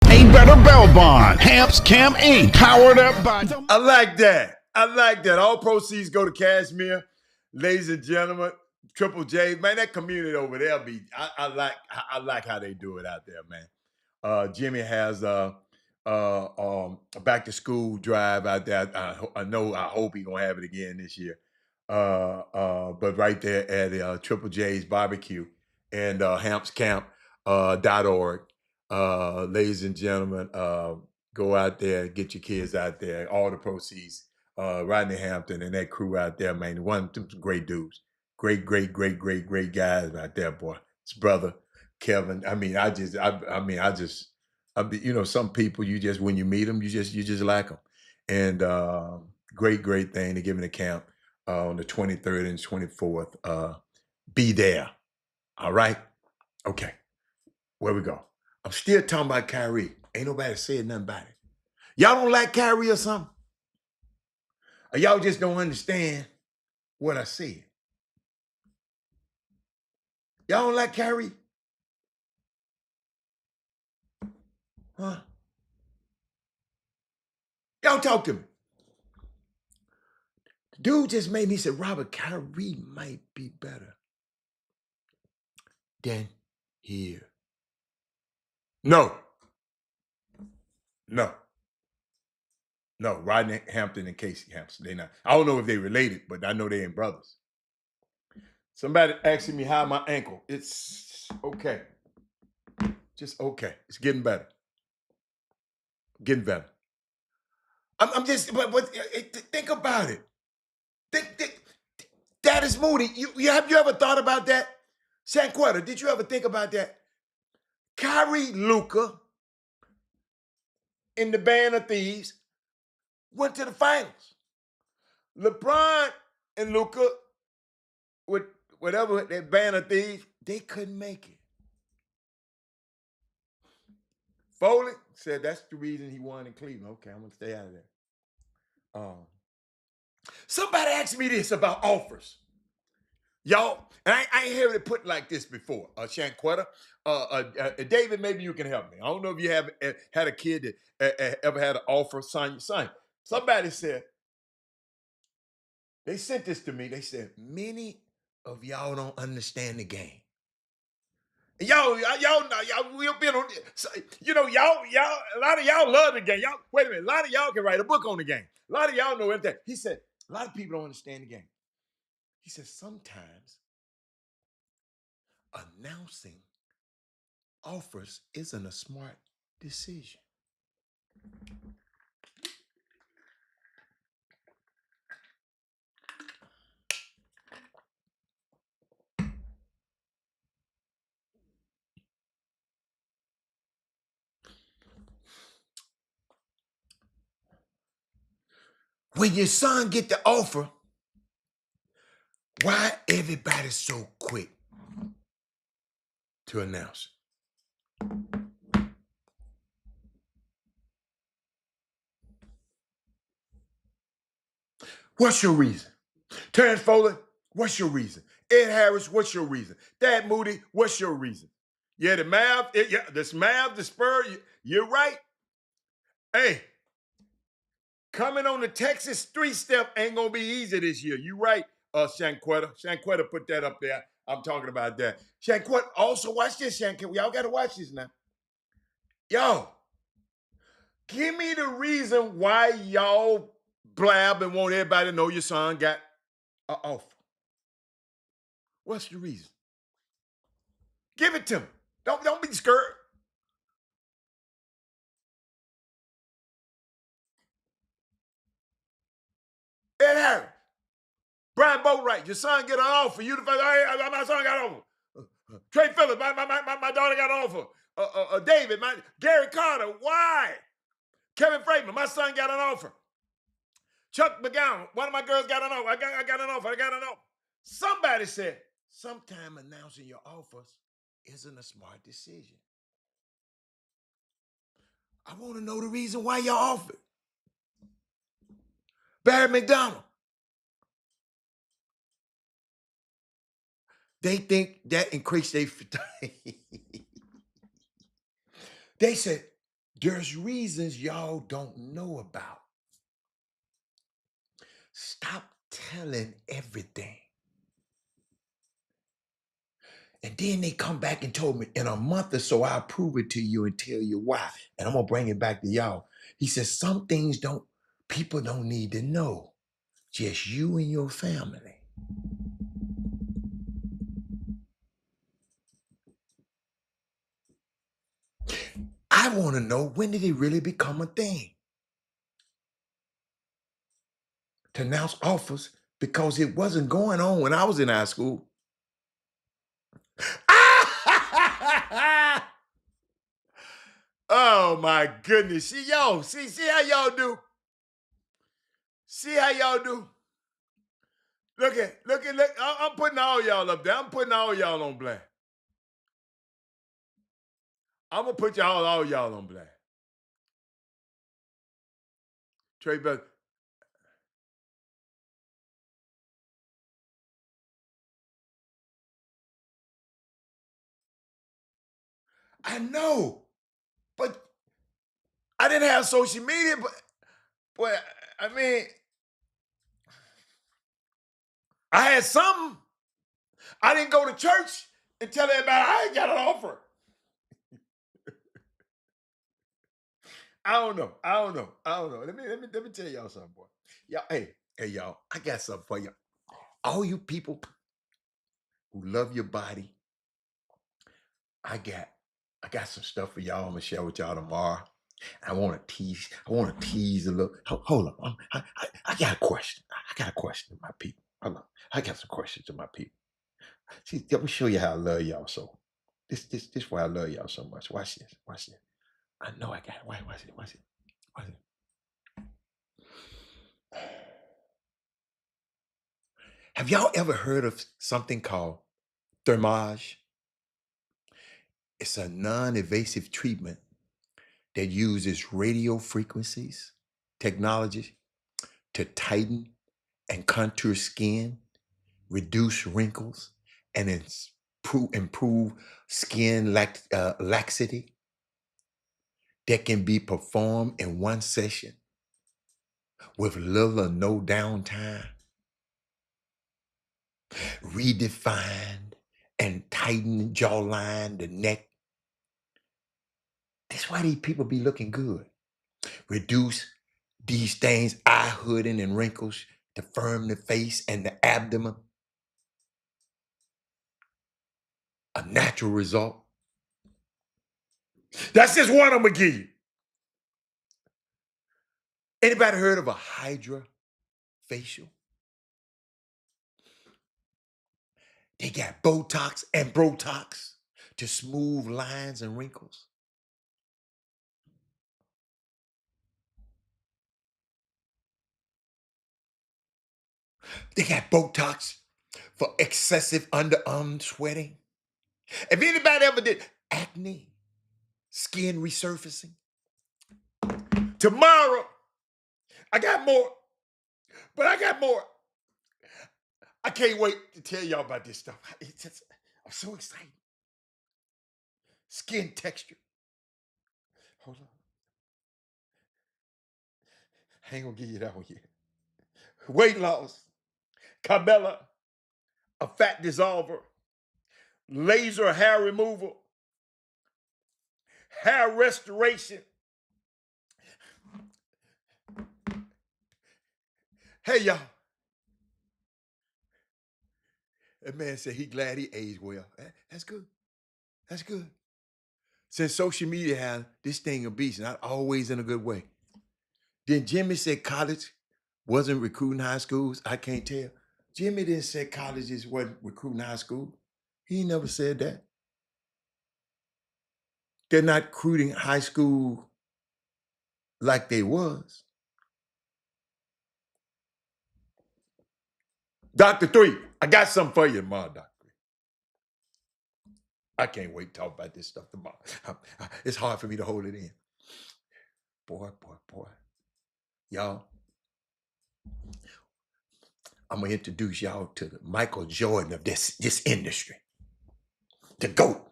A Better Bell Bond, Hamps Cam Inc., powered up by The I like that. I like that. All proceeds go to Cashmere. Ladies and gentlemen, Triple J, man, that community over there I like how they do it out there, man. Jimmy has a back to school drive out there. I hope he gonna have it again this year. But right there at Triple J's barbecue and hampscamp.org. Ladies and gentlemen, go out there, get your kids out there. All the proceeds, Rodney Hampton and that crew out there, man. One some great dudes, great guys out there, boy. His brother Kevin. Some people you just when you meet them, you just like them. And great thing to give me the camp on the 23rd and 24th. Be there. All right. Okay. Where we go? I'm still talking about Kyrie. Ain't nobody said nothing about it. Y'all don't like Kyrie or something? Or y'all just don't understand what I said? Y'all don't like Kyrie? Huh? Y'all talk to me. The dude just made me say, Robert, Kyrie might be better Hampton here. No. Rodney Hampton and Casey Hampton. They not. I don't know if they related, but I know they ain't brothers. Somebody asking me how my ankle. It's okay. Just okay. It's getting better. Getting better. I'm just, but think about it. Think, that is Moody. Have you ever thought about that? Shanquetta, did you ever think about that? Kyrie Luca in the Band of Thieves went to the finals. LeBron and Luca with whatever that Band of Thieves, they couldn't make it. Foley said that's the reason he won in Cleveland. Okay, I'm gonna stay out of there. Somebody asked me this about offers. Y'all, and I ain't heard it put like this before. Shanquetta, David, maybe you can help me. I don't know if you have had a kid that ever had an offer, son. Somebody said, they sent this to me. They said, many of y'all don't understand the game. Y'all know, we've been on, y'all, a lot of y'all love the game. Y'all, wait a minute, a lot of y'all can write a book on the game. A lot of y'all know everything. He said, a lot of people don't understand the game. He said, sometimes announcing offers isn't a smart decision. When your son get the offer, why everybody so quick to announce it? What's your reason? Terrence Foley, what's your reason? Ed Harris, what's your reason? Dad Moody, what's your reason? Yeah, the Mav, the Spur, you're right. Hey, coming on the Texas three-step ain't gonna be easy this year. You right, Shanquetta. Shanquetta put that up there. I'm talking about that. Shanquetta, also watch this, Shanquetta. Y'all gotta watch this now. Yo, give me the reason why y'all blab and want everybody to know your son got an offer. What's the reason? Give it to me. Don't be scared. Ed Harris, Brian Boatwright, your son get an offer. You the first, hey, my son got an offer. Trey Phillips, my daughter got an offer. David, Gary Carter, why? Kevin Freeman, my son got an offer. Chuck McGowan, one of my girls got an offer. I got an offer. Somebody said, sometime announcing your offers isn't a smart decision. I want to know the reason why y'all offered. Barry McDonald. They think that increased their They said, there's reasons y'all don't know about. Stop telling everything. And then they come back and told me, in a month or so, I'll prove it to you and tell you why. And I'm going to bring it back to y'all. He says, some things people don't need to know. Just you and your family. I want to know, when did it really become a thing? To announce offers, because it wasn't going on when I was in high school. Oh my goodness. See how y'all do. See how y'all do. Look. I'm putting all y'all up there. I'm putting all y'all on blast. I'm gonna put all y'all on blast. Trey Bell. I know, but I didn't have social media, but I mean, I had something. I didn't go to church and tell everybody I ain't got an offer. I don't know. Let me tell y'all something, boy. Y'all, hey, y'all, I got something for you. All you people who love your body, I got some stuff for y'all. I'm gonna share with y'all tomorrow. I want to tease a little. Hold on. I got a question. I got a question to my people. Hold on. I got some questions to my people. See, let me show you how I love y'all so. This why I love y'all so much. Watch this. Watch this. I know I got it. Watch it. Watch it. Watch it. Have y'all ever heard of something called thermage? It's a non-invasive treatment that uses radio frequencies technology to tighten and contour skin, reduce wrinkles, and improve skin laxity that can be performed in one session with little or no downtime. Redefined and tighten jawline, the neck. That's why these people be looking good. Reduce these things, eye hooding and wrinkles, to firm the face and the abdomen. A natural result. That's just one I'm gonna give you. Anybody heard of a Hydra facial? They got Botox and Brotox to smooth lines and wrinkles. They got Botox for excessive underarm sweating. If anybody ever did acne, skin resurfacing, tomorrow I got more, but I got more. I can't wait to tell y'all about this stuff. I'm so excited. Skin texture. Hold on. I ain't gonna give you that one yet. Weight loss, Cabela, a fat dissolver, laser hair removal, hair restoration. Hey, y'all. That man said he glad he aged well. That's good. That's good. Since social media has this thing of beast, not always in a good way. Then Jimmy said college wasn't recruiting high schools. I can't tell. Jimmy didn't say colleges wasn't recruiting high school. He never said that. They're not recruiting high school like they was. Dr. Three, I got something for you tomorrow, Dr. Three. I can't wait to talk about this stuff tomorrow. It's hard for me to hold it in. Boy. Y'all, I'm going to introduce y'all to the Michael Jordan of this industry. The GOAT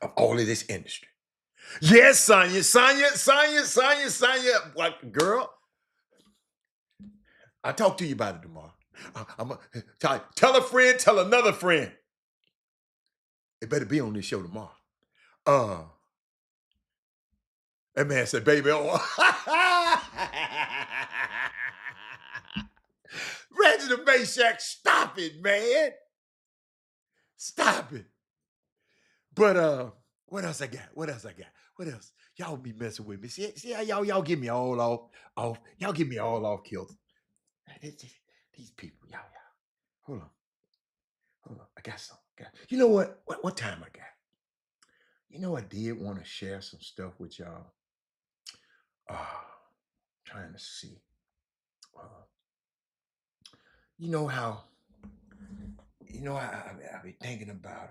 of all of this industry. Yes, Sonya. What, girl? I'll talk to you about it tomorrow. I'm gonna tell a friend, tell another friend. They better be on this show tomorrow. That man said, baby, Reginald Meshack, stop it, man. Stop it. But what else I got? What else? Y'all be messing with me. See how y'all get me all off. Y'all get me all off kilter. These people, y'all. Hold on. I got something. You know what? What time I got? You know, I did want to share some stuff with y'all. Trying to see. You know how, I be thinking about,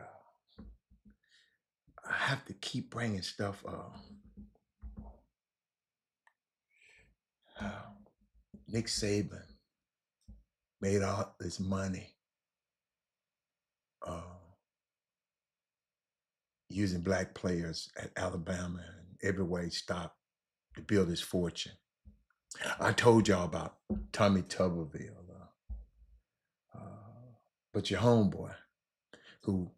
I have to keep bringing stuff up. Nick Saban made all this money using black players at Alabama and everywhere he stopped to build his fortune. I told y'all about Tommy Tuberville, but your homeboy, who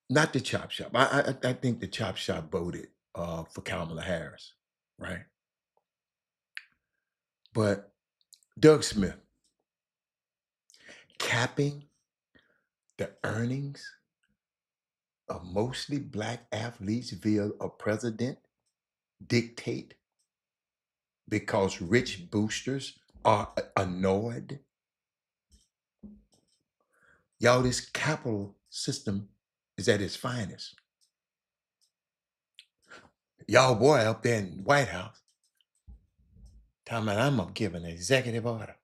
not the Chop Shop. I think the Chop Shop voted for Kamala Harris, right? But Doug Smith capping the earnings of mostly black athletes via a president dictate because rich boosters are annoyed. Y'all, this capital system is at its finest. Y'all boy up there in the White House talking about I'm gonna give an executive order.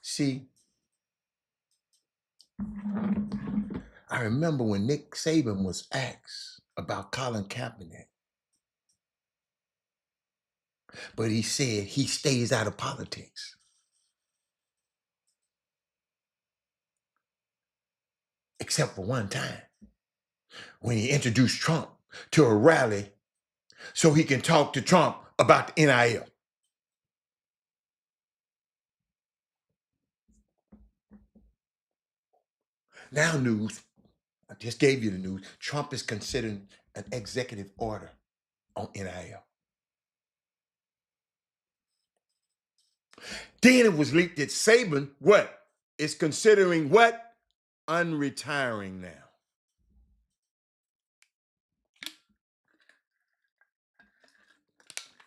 See, I remember when Nick Saban was asked about Colin Kaepernick, but he said he stays out of politics. Except for one time when he introduced Trump to a rally so he can talk to Trump about the NIL. Now news, I just gave you the news, Trump is considering an executive order on NIL. Then it was leaked that Saban, what? Is considering what? Unretiring now.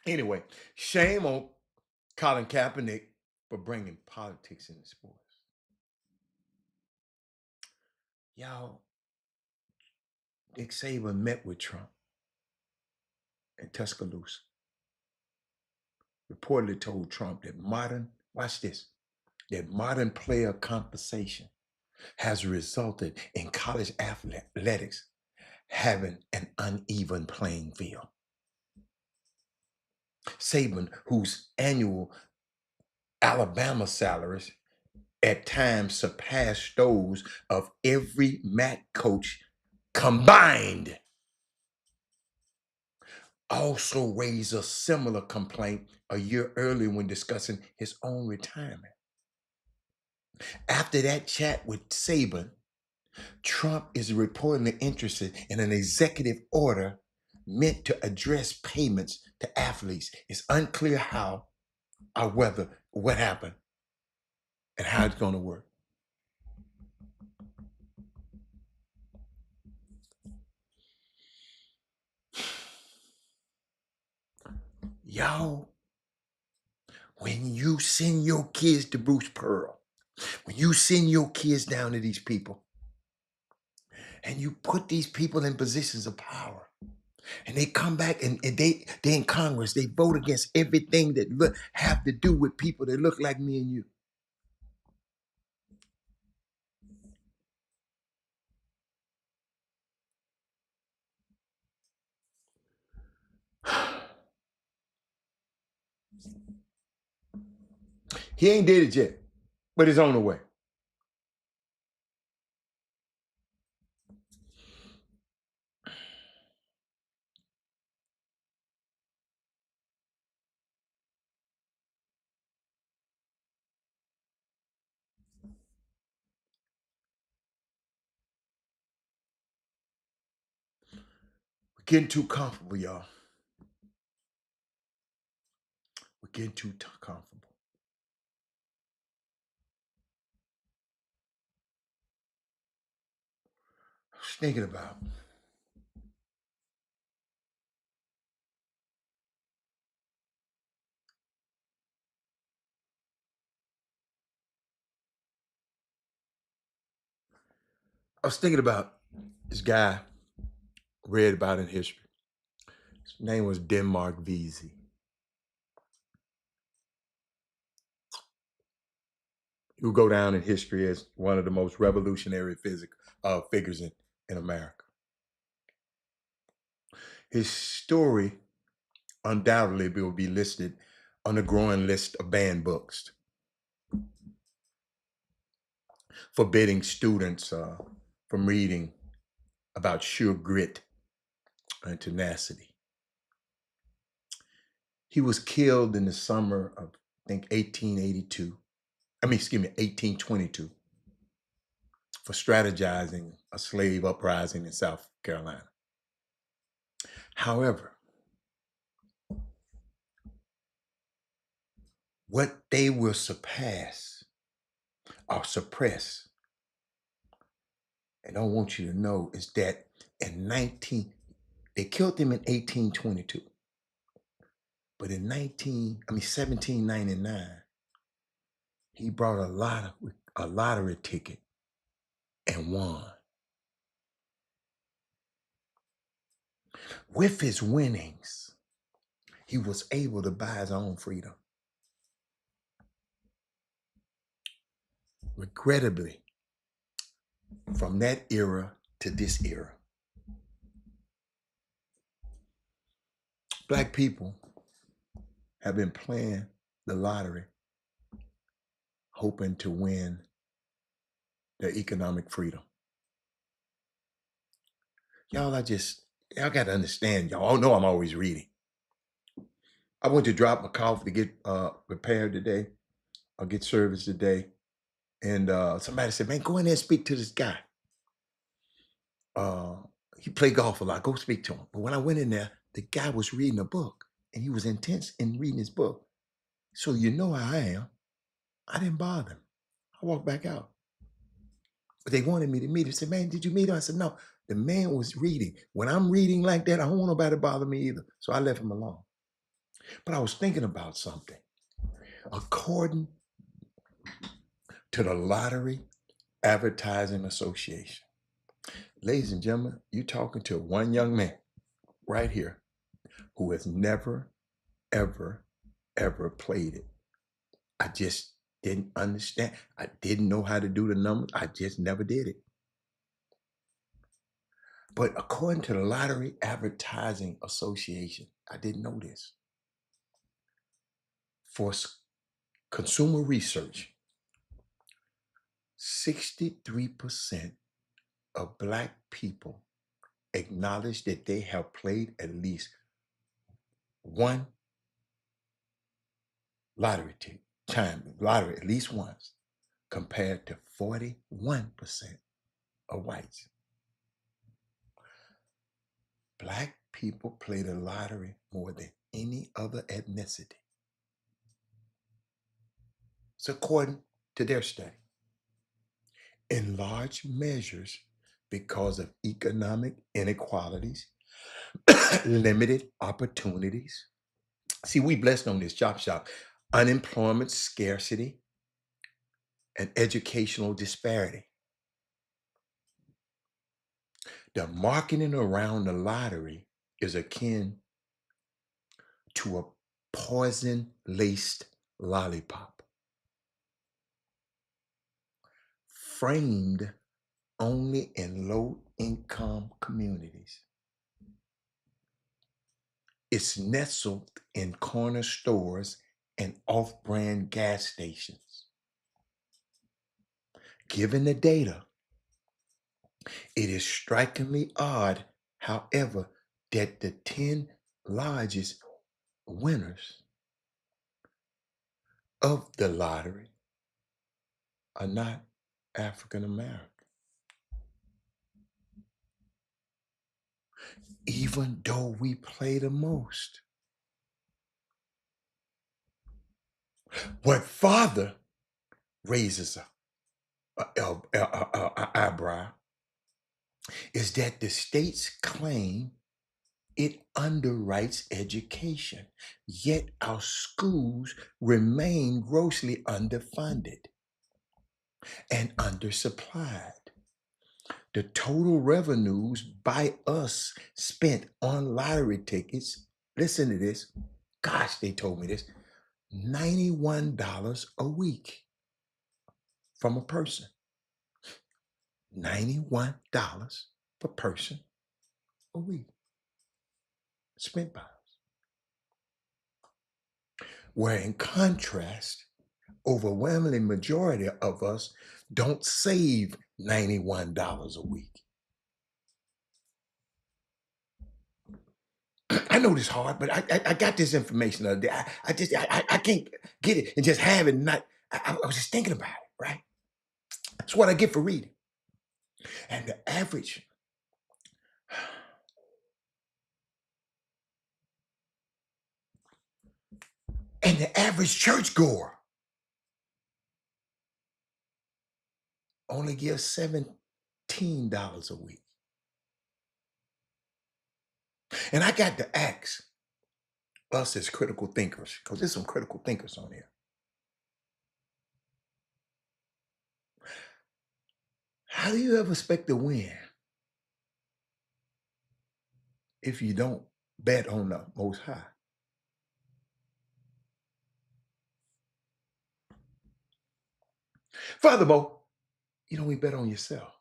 Anyway, shame on Colin Kaepernick for bringing politics into sports. Y'all, Nick Saban met with Trump in Tuscaloosa. Reportedly told Trump that watch this, that modern player compensation has resulted in college athletics having an uneven playing field. Saban, whose annual Alabama salaries at times surpassed those of every MAC coach combined, also raised a similar complaint a year earlier when discussing his own retirement. After that chat with Saban, Trump is reportedly interested in an executive order meant to address payments to athletes. It's unclear how or whether what happened and how it's going to work. Y'all, when you send your kids to Bruce Pearl, when you send your kids down to these people, and you put these people in positions of power, and they come back and they in Congress, they vote against everything that have to do with people that look like me and you. He ain't did it yet, but it's on the way. We're getting too comfortable, y'all. We're getting too comfortable. I was thinking about this guy read about in history. His name was Denmark Vesey. He will go down in history as one of the most revolutionary figures in America. His story undoubtedly will be listed on the growing list of banned books, forbidding students from reading about sheer grit and tenacity. He was killed in the summer of, I think, 1822. 1822 for strategizing a slave uprising in South Carolina. However, what they will surpass or suppress, and I want you to know, is that they killed him in 1822, but in 1799, he brought a lottery ticket and won. With his winnings, he was able to buy his own freedom. Regrettably, from that era to this era, Black people have been playing the lottery, hoping to win their economic freedom. Y'all got to understand, y'all know I'm always reading. I went to drop my coffee to get repaired today, or get service today. And somebody said, man, go in there and speak to this guy. He played golf a lot. Go speak to him. But when I went in there, the guy was reading a book, and he was intense in reading his book. So you know how I am. I didn't bother him. I walked back out. But they wanted me to meet him. They said, man, did you meet him? I said, no. The man was reading. When I'm reading like that, I don't want nobody to bother me either. So I left him alone. But I was thinking about something. According to the Lottery Advertising Association, ladies and gentlemen, you're talking to one young man right here who has never, ever, ever played it. I just didn't understand. I didn't know how to do the numbers. I just never did it. But according to the Lottery Advertising Association, I didn't know this. For consumer research, 63% of Black people acknowledge that they have played at least one lottery at least once, compared to 41% of whites. Black people play the lottery more than any other ethnicity. It's according to their study. In large measures because of economic inequalities, limited opportunities. See, we blessed on this Chop Shop. Unemployment scarcity and educational disparity. The marketing around the lottery is akin to a poison-laced lollipop, framed only in low-income communities. It's nestled in corner stores and off-brand gas stations. Given the data, it is strikingly odd, however, that the 10 largest winners of the lottery are not African American. Even though we play the most. What father raises an eyebrow is that the states claim it underwrites education, yet our schools remain grossly underfunded and undersupplied. The total revenues by us spent on lottery tickets, listen to this, gosh, they told me this, $91 a week from a person. $91 per person a week spent by us. Where in contrast, overwhelmingly majority of us don't save $91 a week. I know this hard, but I got this information the other day. I can't get it and just have it. I was just thinking about it, right? That's what I get for reading. And the average churchgoer only gives $17 a week. And I got to ask us as critical thinkers, because there's some critical thinkers on here. How do you ever expect to win if you don't bet on the Most High? Furthermore, you don't even bet on yourself.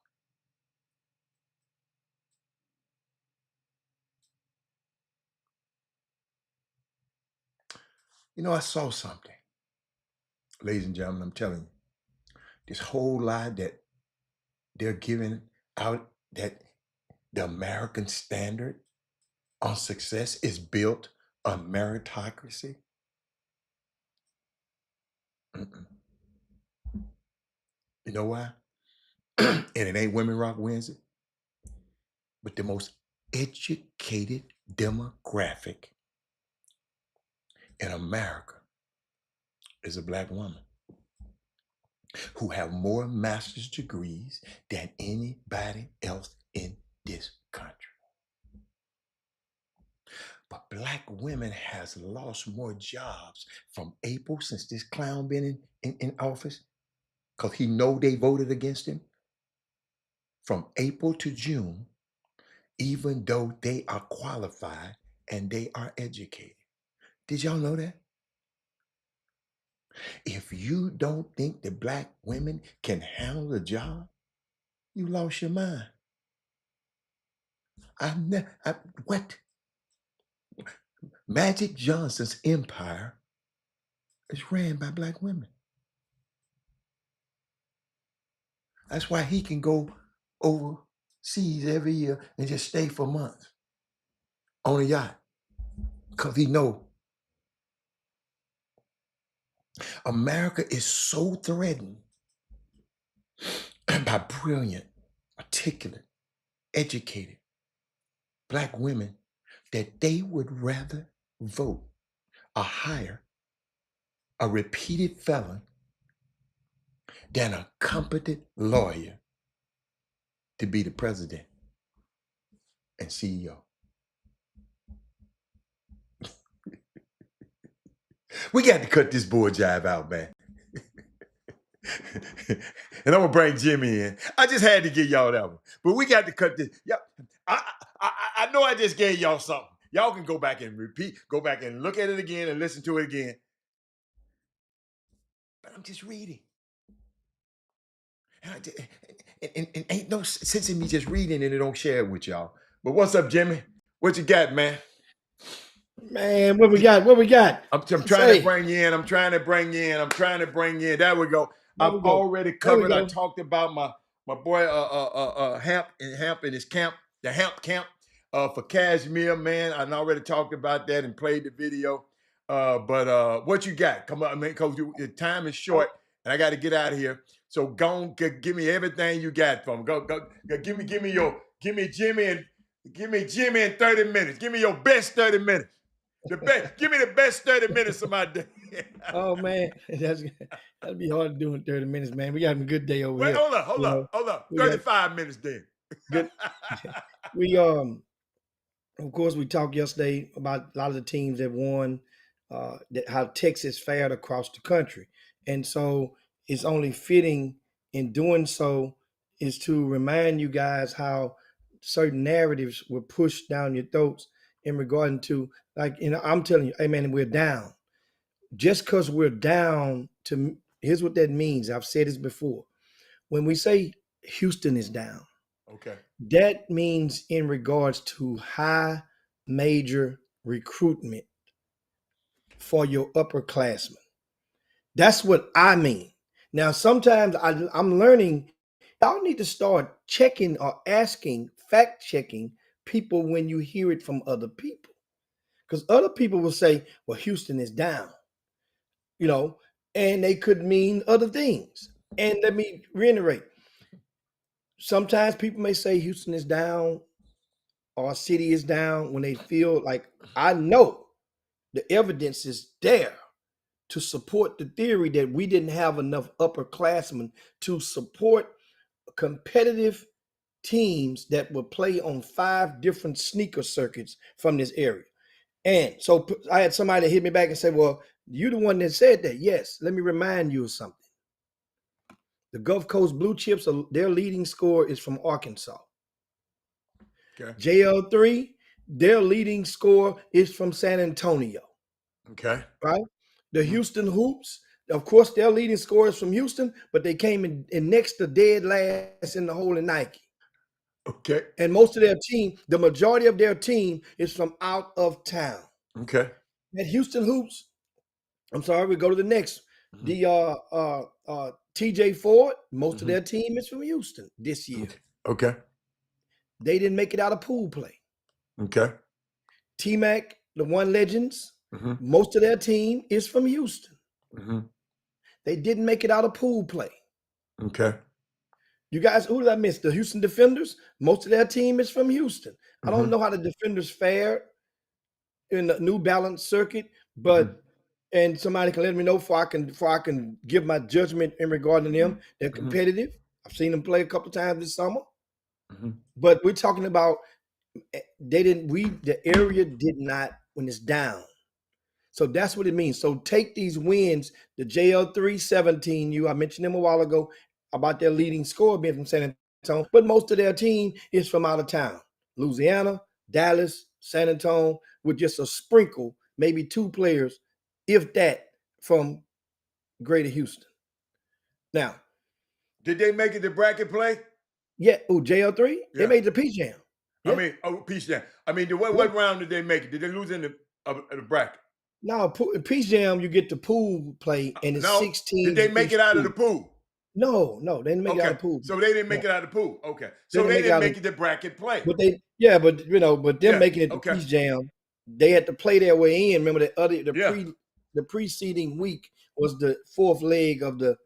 You know, I saw something, ladies and gentlemen, I'm telling you, this whole lie that they're giving out that the American standard on success is built on meritocracy. Mm-mm. You know why? And it ain't Women Rock Wednesday, but the most educated demographic in America is a Black woman who have more master's degrees than anybody else in this country. But Black women has lost more jobs from April, since this clown been in office, because he know they voted against him, from April to June, even though they are qualified and they are educated. Did y'all know that? If you don't think that Black women can handle the job, you lost your mind. What? Magic Johnson's empire is ran by Black women. That's why he can go overseas every year and just stay for months on a yacht, because he know America is so threatened by brilliant, articulate, educated Black women that they would rather vote or hire a repeated felon than a competent lawyer to be the president and CEO. We got to cut this bull jive out, man. And I'm gonna bring Jimmy in. I just had to get y'all that one, but we got to cut this. Yeah, I know I just gave y'all something. Y'all can go back and repeat, go back and look at it again and listen to it again. But I'm just reading. And ain't no sense in me just reading and it don't share it with y'all. But what's up, Jimmy? What you got, man? Man, what we got? What we got? I'm trying to bring you in. I'm trying to bring you in. There we go. I've already covered. I talked about my boy Hamp and his camp, the Hamp camp for Kashmir, man. I already talked about that and played the video. But what you got? Come on, man, because the time is short and I got to get out of here. So go on, give me everything you got from. Go, give me Jimmy in 30 minutes. Give me your best 30 minutes. Give me the best 30 minutes of my day. Oh man, that'd be hard to do in 30 minutes, man. We got a good day over here. Hold up. 35 minutes then. Good. We of course we talked yesterday about a lot of the teams that won, how Texas fared across the country. And so it's only fitting in doing so is to remind you guys how certain narratives were pushed down your throats in regard to, like, I'm telling you, hey man, we're down. Just because we're down, here's what that means. I've said this before. When we say Houston is down, okay, that means in regards to high major recruitment for your upperclassmen. That's what I mean. Now, sometimes I'm learning, y'all need to start checking or asking, fact checking people when you hear it from other people. Because other people will say, well, Houston is down, and they could mean other things. And let me reiterate, sometimes people may say Houston is down or a city is down when they feel like, I know the evidence is there to support the theory that we didn't have enough upperclassmen to support competitive teams that would play on 5 different sneaker circuits from this area. And so I had somebody hit me back and say, well, you're the one that said that. Yes, let me remind you of something. The Gulf Coast Blue Chips, their leading scorer is from Arkansas. Okay. JL3, their leading scorer is from San Antonio. Okay. Right? The Houston Hoops, of course, their leading scorer is from Houston, but they came in next to dead last in the hole in Nike. Okay. And most of their team, the majority of their team is from out of town. Okay. At Houston Hoops, I'm sorry, we go to the next. The TJ Ford, most of their team is from Houston this year. Okay. They didn't make it out of pool play. Okay. T-Mac, the One Legends, Mm-hmm. most of their team is from Houston. Mm-hmm. They didn't make it out of pool play. Okay. You guys, who did I miss? The Houston Defenders, most of their team is from Houston. I don't know how the Defenders fared in the New Balance circuit, but and somebody can let me know before I can give my judgment in regarding them. They're competitive. I've seen them play a couple times this summer. But we're talking about the area did not when it's down. So that's what it means. So take these wins, the JL3 17, I mentioned them a while ago about their leading scorer being from San Antonio, but most of their team is from out of town. Louisiana, Dallas, San Antonio, with just a sprinkle, maybe 2 players, if that, from Greater Houston. Now, did they make it to bracket play? Yeah. Oh, JL3? Yeah. They made the Peach Jam. Yeah. I mean, Peach Jam. I mean, what round did they make it? Did they lose in the bracket? No, Peach Jam, you get the pool play, and it's 16. Did they make it out of the pool? No, they didn't make it out of the pool. So they didn't make it out of the pool. Okay. So they didn't make it to bracket play. But them making it to Peach Jam, they had to play their way in. Remember the preceding week was the 4th leg of the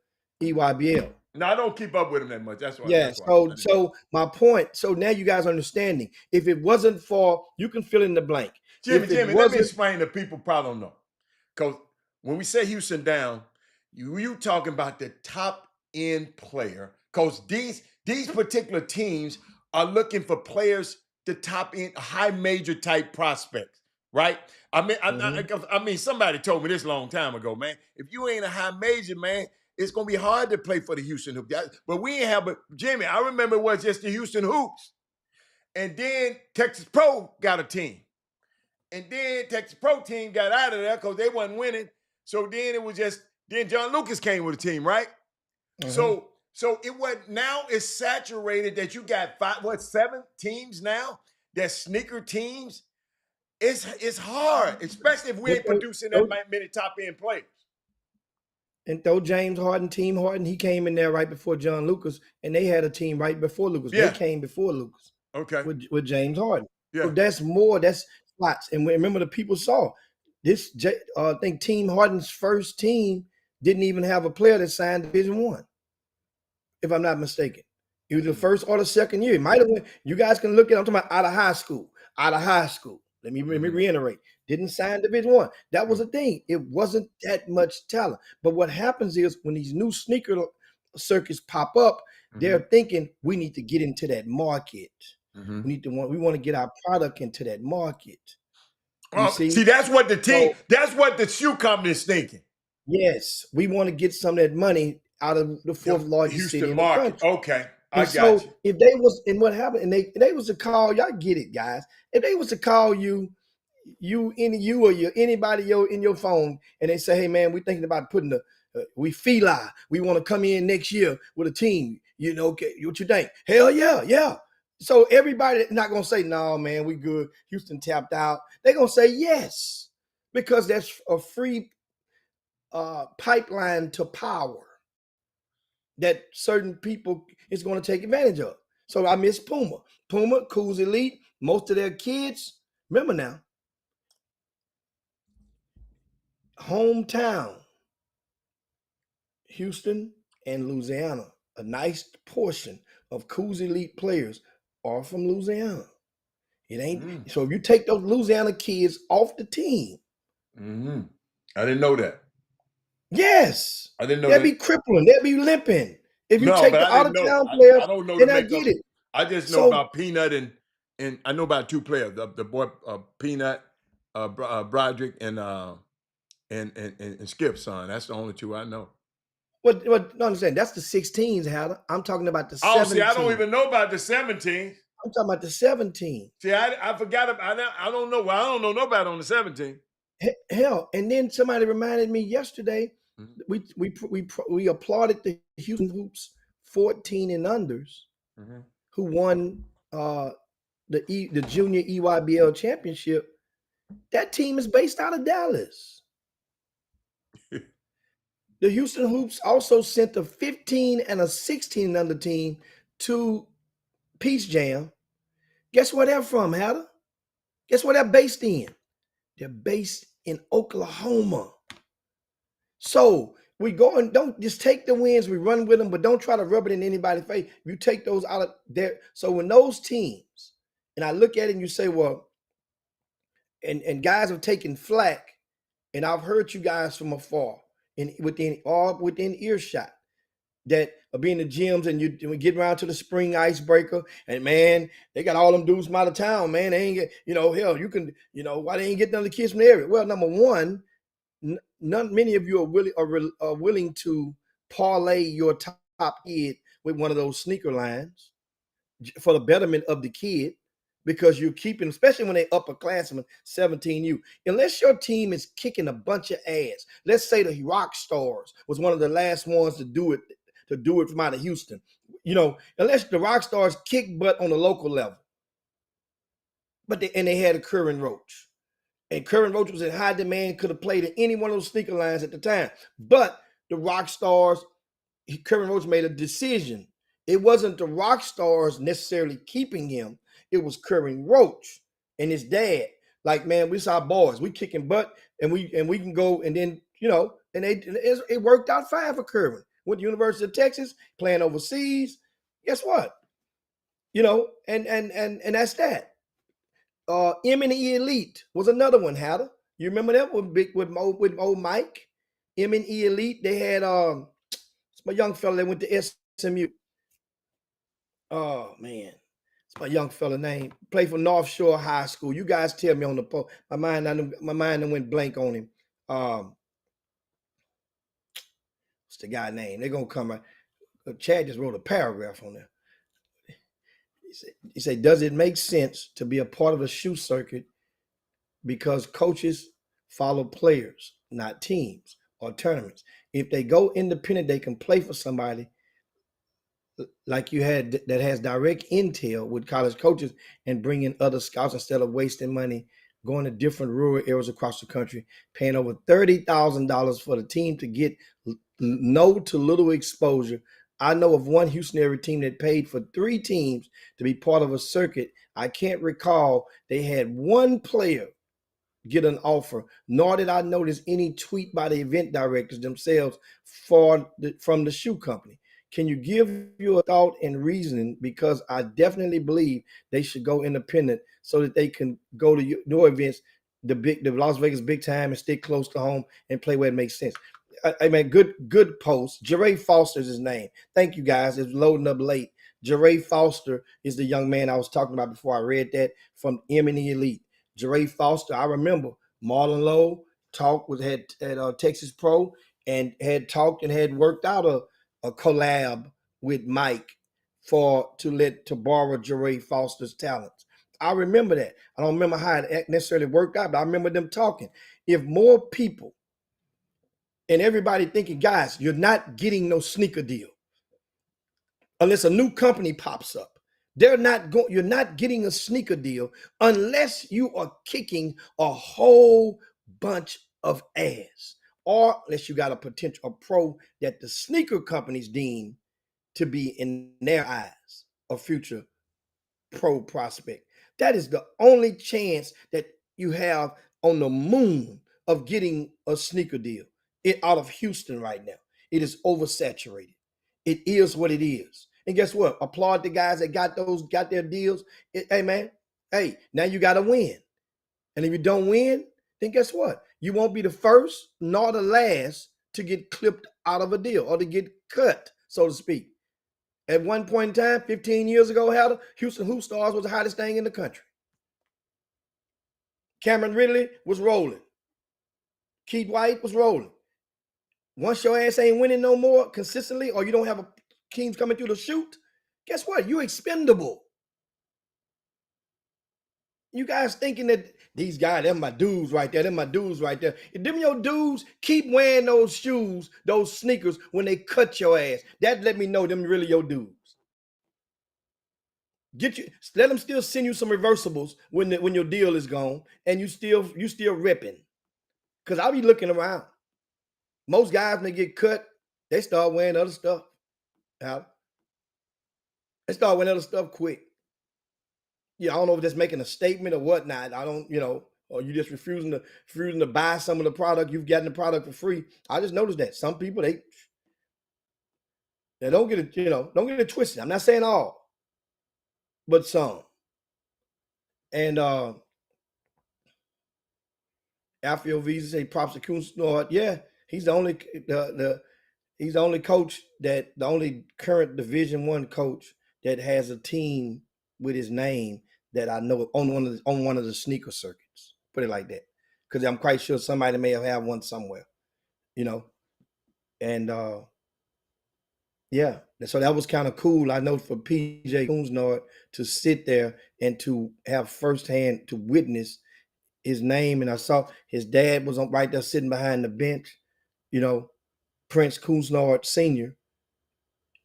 EYBL. No, I don't keep up with them that much. That's why. Yeah. So my point. So now you guys are understanding. If it wasn't for, you can fill in the blank. Jimmy, let me explain to people probably don't know. Because when we say Houston down, you talking about the top end player. Because these particular teams are looking for players, the top end, high major type prospects, right? I mean, somebody told me this a long time ago, man. If you ain't a high major, man, it's gonna be hard to play for the Houston Hoops. But we ain't have. But Jimmy, I remember it was just the Houston Hoops, and then Texas Pro got a team. And then Texas Pro team got out of there because they wasn't winning. So then it was then John Lucas came with a team, right? So it was, now it's saturated that you got 7 teams now? That's sneaker teams. It's hard, especially if we ain't producing that many top end players. And though James Harden, Team Harden, he came in there right before John Lucas, and they had a team right before Lucas. Yeah. They came before Lucas. Okay. With James Harden. Yeah. So that's slots. And remember, the people saw this. I think Team Harden's first team didn't even have a player that signed Division I, if I'm not mistaken. It was the first or the second year. It might have went. You guys can look at it. I'm talking about out of high school. Let me reiterate. Didn't sign Division I. That was a thing. It wasn't that much talent. But what happens is when these new sneaker circuits pop up, they're thinking we need to get into that market. We want to get our product into that market. See, that's what the team, that's what the shoe company is thinking. Yes, we want to get some of that money out of the 4th largest city in the country. Okay, I got you. If they was, and what happened, and they was to call, y'all get it, guys. If they was to call you or anybody in your phone, and they say, hey man, we're thinking about putting we want to come in next year with a team. Okay, what you think? Hell yeah. So everybody not gonna say, no, man, we good. Houston tapped out. They're gonna say yes, because that's a free pipeline to power that certain people is going to take advantage of. So I miss Puma. Cool's Elite, most of their kids, remember now, hometown, Houston and Louisiana a nice portion of Coos elite players are from Louisiana. It ain't so if you take those Louisiana kids off the team, I didn't know that. yes, I didn't know they'll that. be crippling, they'll be limping. If you No, take but the I out didn't of know. town players, I don't know the then I makeup. get it. I just know So about Peanut and I know about two players. The boy Peanut, Broderick and Skip's son. That's the only two I know. what no, understand that's the 16s, Howard. I'm talking about the Oh, see, I don't 17. even know about the 17. I'm talking about the 17. See, I forgot. I don't know. Well, I don't know nobody on the 17. Hell, and then somebody reminded me yesterday. Mhm, We applauded the Houston Hoops 14 and unders mhm. who won the junior EYBL championship. That team is based out of Dallas. The Houston Hoops also sent a 15 and a 16 and under team to Peach Jam. Guess where they're from, Hatter? Guess where they're based in? They're based in Oklahoma. So we go and don't just take the wins, we run with them, but don't try to rub it in anybody's face. You take those out of there. So when those teams, and I look at it and you say, well, and guys have taken flack, and I've heard you guys from afar and within earshot that are being in the gyms and we get around to the spring icebreaker and man, they got all them dudes from out of town, man. They ain't get, hell, you can, why they ain't get none of the kids from the area? Well, number one, many of you are willing to parlay your top kid with one of those sneaker lines for the betterment of the kid because you're keeping, especially when they upperclassmen, 17U. Unless your team is kicking a bunch of ass. Let's say the Rock Stars was one of the last ones to do it from out of Houston. Unless the Rock Stars kick butt on the local level. But they had a Curran Roach. And Curran Roach was in high demand, could have played in any one of those sneaker lines at the time. But the Rock Stars, Curran Roach made a decision. It wasn't the Rock Stars necessarily keeping him. It was Curran Roach and his dad. Like, man, we saw boys. We kicking butt, and we can go, and then and it worked out fine for Curran. Went to University of Texas, playing overseas. Guess what? And that's that. M&E Elite was another one, Hatter. You remember that with old Mike? M&E Elite. They had it's my young fella that went to SMU. Oh man, it's my young fella name. Played for North Shore High School. You guys tell me on the post. My mind went blank on him. What's the guy name? They're gonna come out. Chad just wrote a paragraph on there. He said, does it make sense to be a part of the shoe circuit because coaches follow players, not teams or tournaments? If they go independent, they can play for somebody like you had that has direct intel with college coaches and bring in other scouts instead of wasting money going to different rural areas across the country, paying over $30,000 for the team to get no to little exposure. I know of one Houston area team that paid for 3 teams to be part of a circuit. I can't recall they had one player get an offer, nor did I notice any tweet by the event directors themselves from the shoe company. Can you give your thought and reasoning? Because I definitely believe they should go independent so that they can go to your events, the Las Vegas big time, and stay close to home and play where it makes sense. I mean, good post. Jeray Foster's his name. Thank you guys. It's loading up late. Jeray Foster is the young man I was talking about before I read that from M&E Elite. Jeray Foster, I remember Marlon Lowe talked with had at Texas Pro and had talked and had worked out a collab with Mike to borrow Jeray Foster's talents. I remember that. I don't remember how it necessarily worked out, but I remember them talking. If more people and everybody thinking, guys, you're not getting no sneaker deal unless a new company pops up. You're not getting a sneaker deal unless you are kicking a whole bunch of ass, or unless you got a pro that the sneaker companies deem to be, in their eyes, a future pro prospect. That is the only chance that you have on the moon of getting a sneaker deal out of Houston right now. It is oversaturated. It is what it is. And guess what? Applaud the guys that got their deals. Hey man, hey, now you got to win. And if you don't win, then guess what? You won't be the first nor the last to get clipped out of a deal or to get cut, so to speak. At one point in time, 15 years ago, Houston Hoop Stars was the hottest thing in the country. Cameron Ridley was rolling. Keith White was rolling. Once your ass ain't winning no more consistently, or you don't have teams coming through the chute, guess what? You're expendable. You guys thinking that these guys, them my dudes right there, them my dudes right there. If them your dudes, keep wearing those shoes, those sneakers when they cut your ass. That let me know them really your dudes. Let them still send you some reversibles when your deal is gone, and you still ripping. Because I'll be looking around. Most guys, when they get cut, they start wearing other stuff. They start wearing other stuff quick. Yeah, I don't know if that's making a statement or whatnot. I don't, or you just refusing to buy some of the product. You've gotten the product for free. I just noticed that some people they don't get it, don't get it twisted. I'm not saying all, but some. And Alfio Visa say props to Kunsnord. Yeah, he's the only he's the only coach the only current Division I coach that has a team with his name that I know on one of the sneaker circuits. Put it like that, because I'm quite sure somebody may have had one somewhere, and yeah. So that was kind of cool. I know for PJ Kunsnord to sit there and to have firsthand to witness his name, and I saw his dad was right there sitting behind the bench, Prince Kunsnord Sr.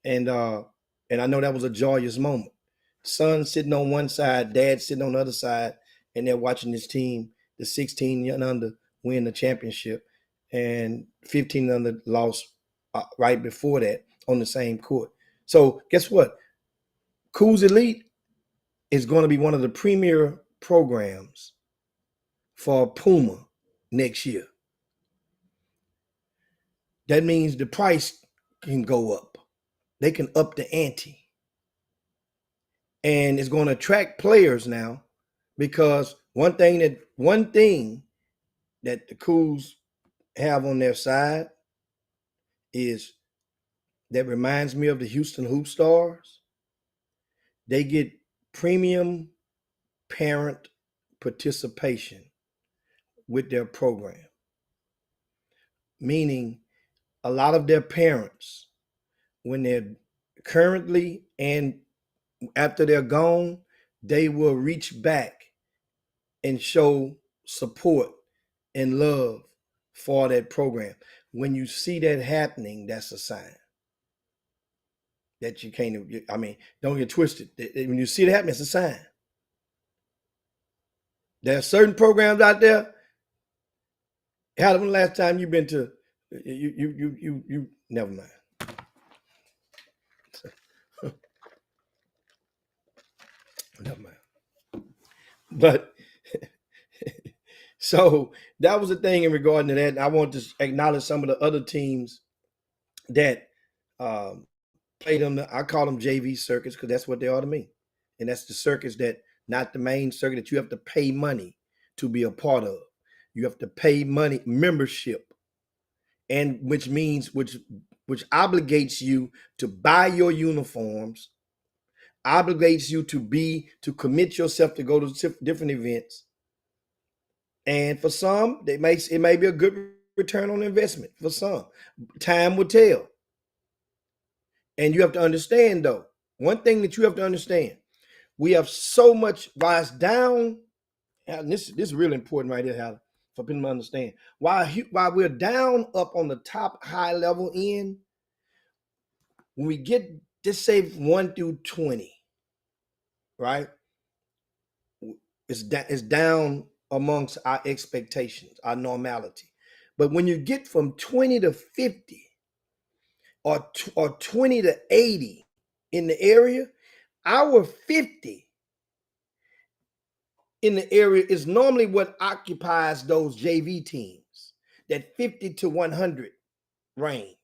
And I know that was a joyous moment. Son sitting on one side, dad sitting on the other side, and they're watching this team, the 16 and under, win the championship, and 15 and under lost right before that on the same court. So guess what? Coos Elite is going to be one of the premier programs for Puma next year. That means the price can go up. They can up the ante. And it's going to attract players now, because one thing that the Coos have on their side is that reminds me of the Houston Hoop Stars. They get premium parent participation with their program, meaning a lot of their parents, when they're currently and after they're gone, they will reach back and show support and love for that program. When you see that happening, that's a sign that you can't, don't get twisted. When you see it happening, it's a sign. There are certain programs out there. How when the last time you've been to, you never mind. Never mind. But so that was the thing in regard to that. I want to acknowledge some of the other teams that played them. I call them JV circuits because that's what they are to me. And that's the circuits that, not the main circuit that you have to pay money to be a part of. You have to pay money, membership, and which obligates you to buy your uniforms, obligates you to commit yourself to go to different events. And for some, it may be a good return on investment. For some, time will tell. And you have to understand, though, one thing that you have to understand, we have so much, why it's down, and this is really important right here, Hal, for people to understand. Why we're down up on the top high level end, when we get, just say 1 through 20, right? It's down amongst our expectations, our normality. But when you get from 20 to 50 or 20 to 80 in the area, our 50 in the area is normally what occupies those JV teams, that 50 to 100 range.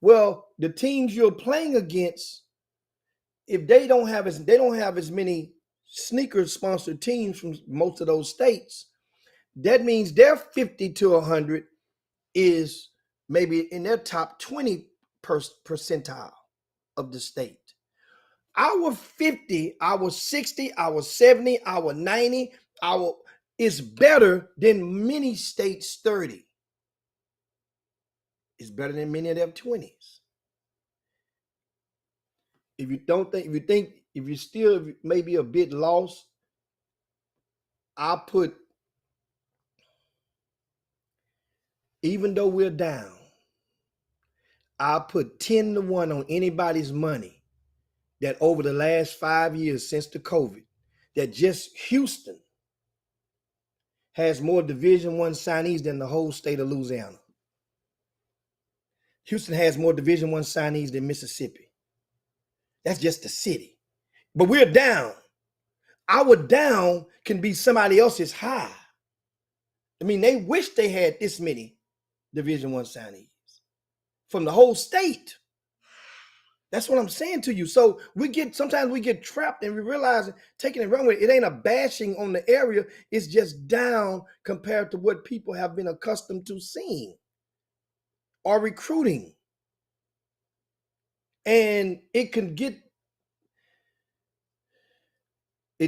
Well, the teams you're playing against, if they don't have as many sneaker sponsored teams from most of those states, that means their 50 to 100 is maybe in their top 20 percentile of the state. Our 50, our 60, our 70, our 90, our is better than many states' 30. It's better than many of their 20s. If you still maybe a bit lost, even though we're down, I put 10 to 1 on anybody's money that over the last 5 years since the COVID, that just Houston has more Division I signees than the whole state of Louisiana. Houston has more Division I signees than Mississippi. That's just the city. But we're down. Our down can be somebody else's high. I mean, they wish they had this many Division I signees from the whole state. That's what I'm saying to you. So sometimes we get trapped and we realize taking it wrong with it ain't a bashing on the area. It's just down compared to what people have been accustomed to seeing or recruiting. And it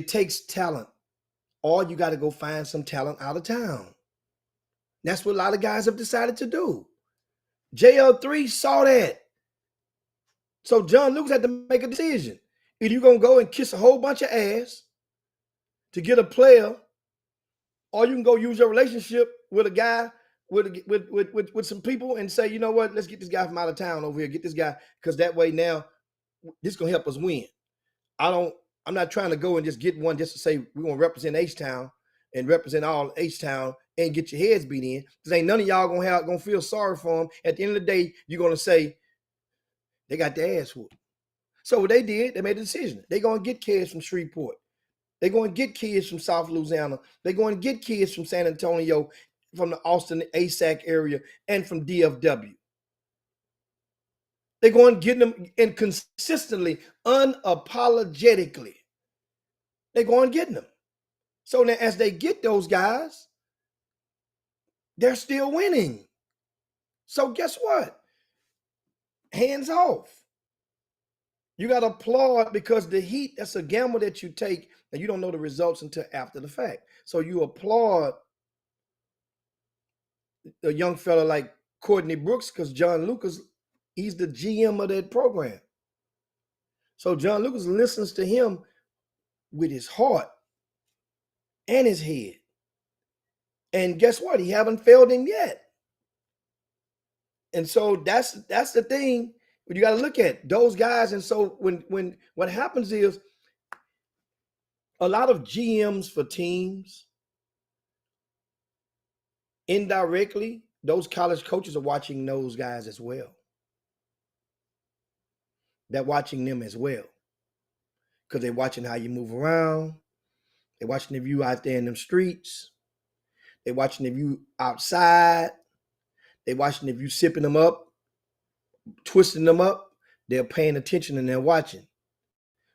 takes talent, or you got to go find some talent out of town. That's what a lot of guys have decided to do. JL3 saw that. So John Lucas had to make a decision. Either you're going to go and kiss a whole bunch of ass to get a player, or you can go use your relationship with a guy, with some people and say, you know what, let's get this guy from out of town over here. Get this guy, because that way now, this is going to help us win. I'm not trying to go and just get one just to say we're going to represent H-Town and represent all H-Town and get your heads beat in. Because ain't none of y'all going to feel sorry for them. At the end of the day, you're going to say, they got their ass whooped. So what they did, they made a decision. They're going to get kids from Shreveport. They're going to get kids from South Louisiana. They're going to get kids from San Antonio, from the Austin, ASAC area, and from DFW. They're going to get them, and consistently, unapologetically, they're going to get them. So now as they get those guys, they're still winning. So guess what? Hands off. You got to applaud, because the heat, that's a gamble that you take, and you don't know the results until after the fact. So you applaud a young fella like Courtney Brooks, because John Lucas, he's the GM of that program. So John Lucas listens to him with his heart and his head. And guess what? He haven't failed him yet. And so that's the thing you got to look at those guys. And so when what happens is, a lot of GMs for teams, indirectly, those college coaches are watching those guys as well. They're watching them as well, because they're watching how you move around. They're watching if you out there in them streets. They're watching if you outside. They're watching if you sipping them up, twisting them up. They're paying attention and they're watching.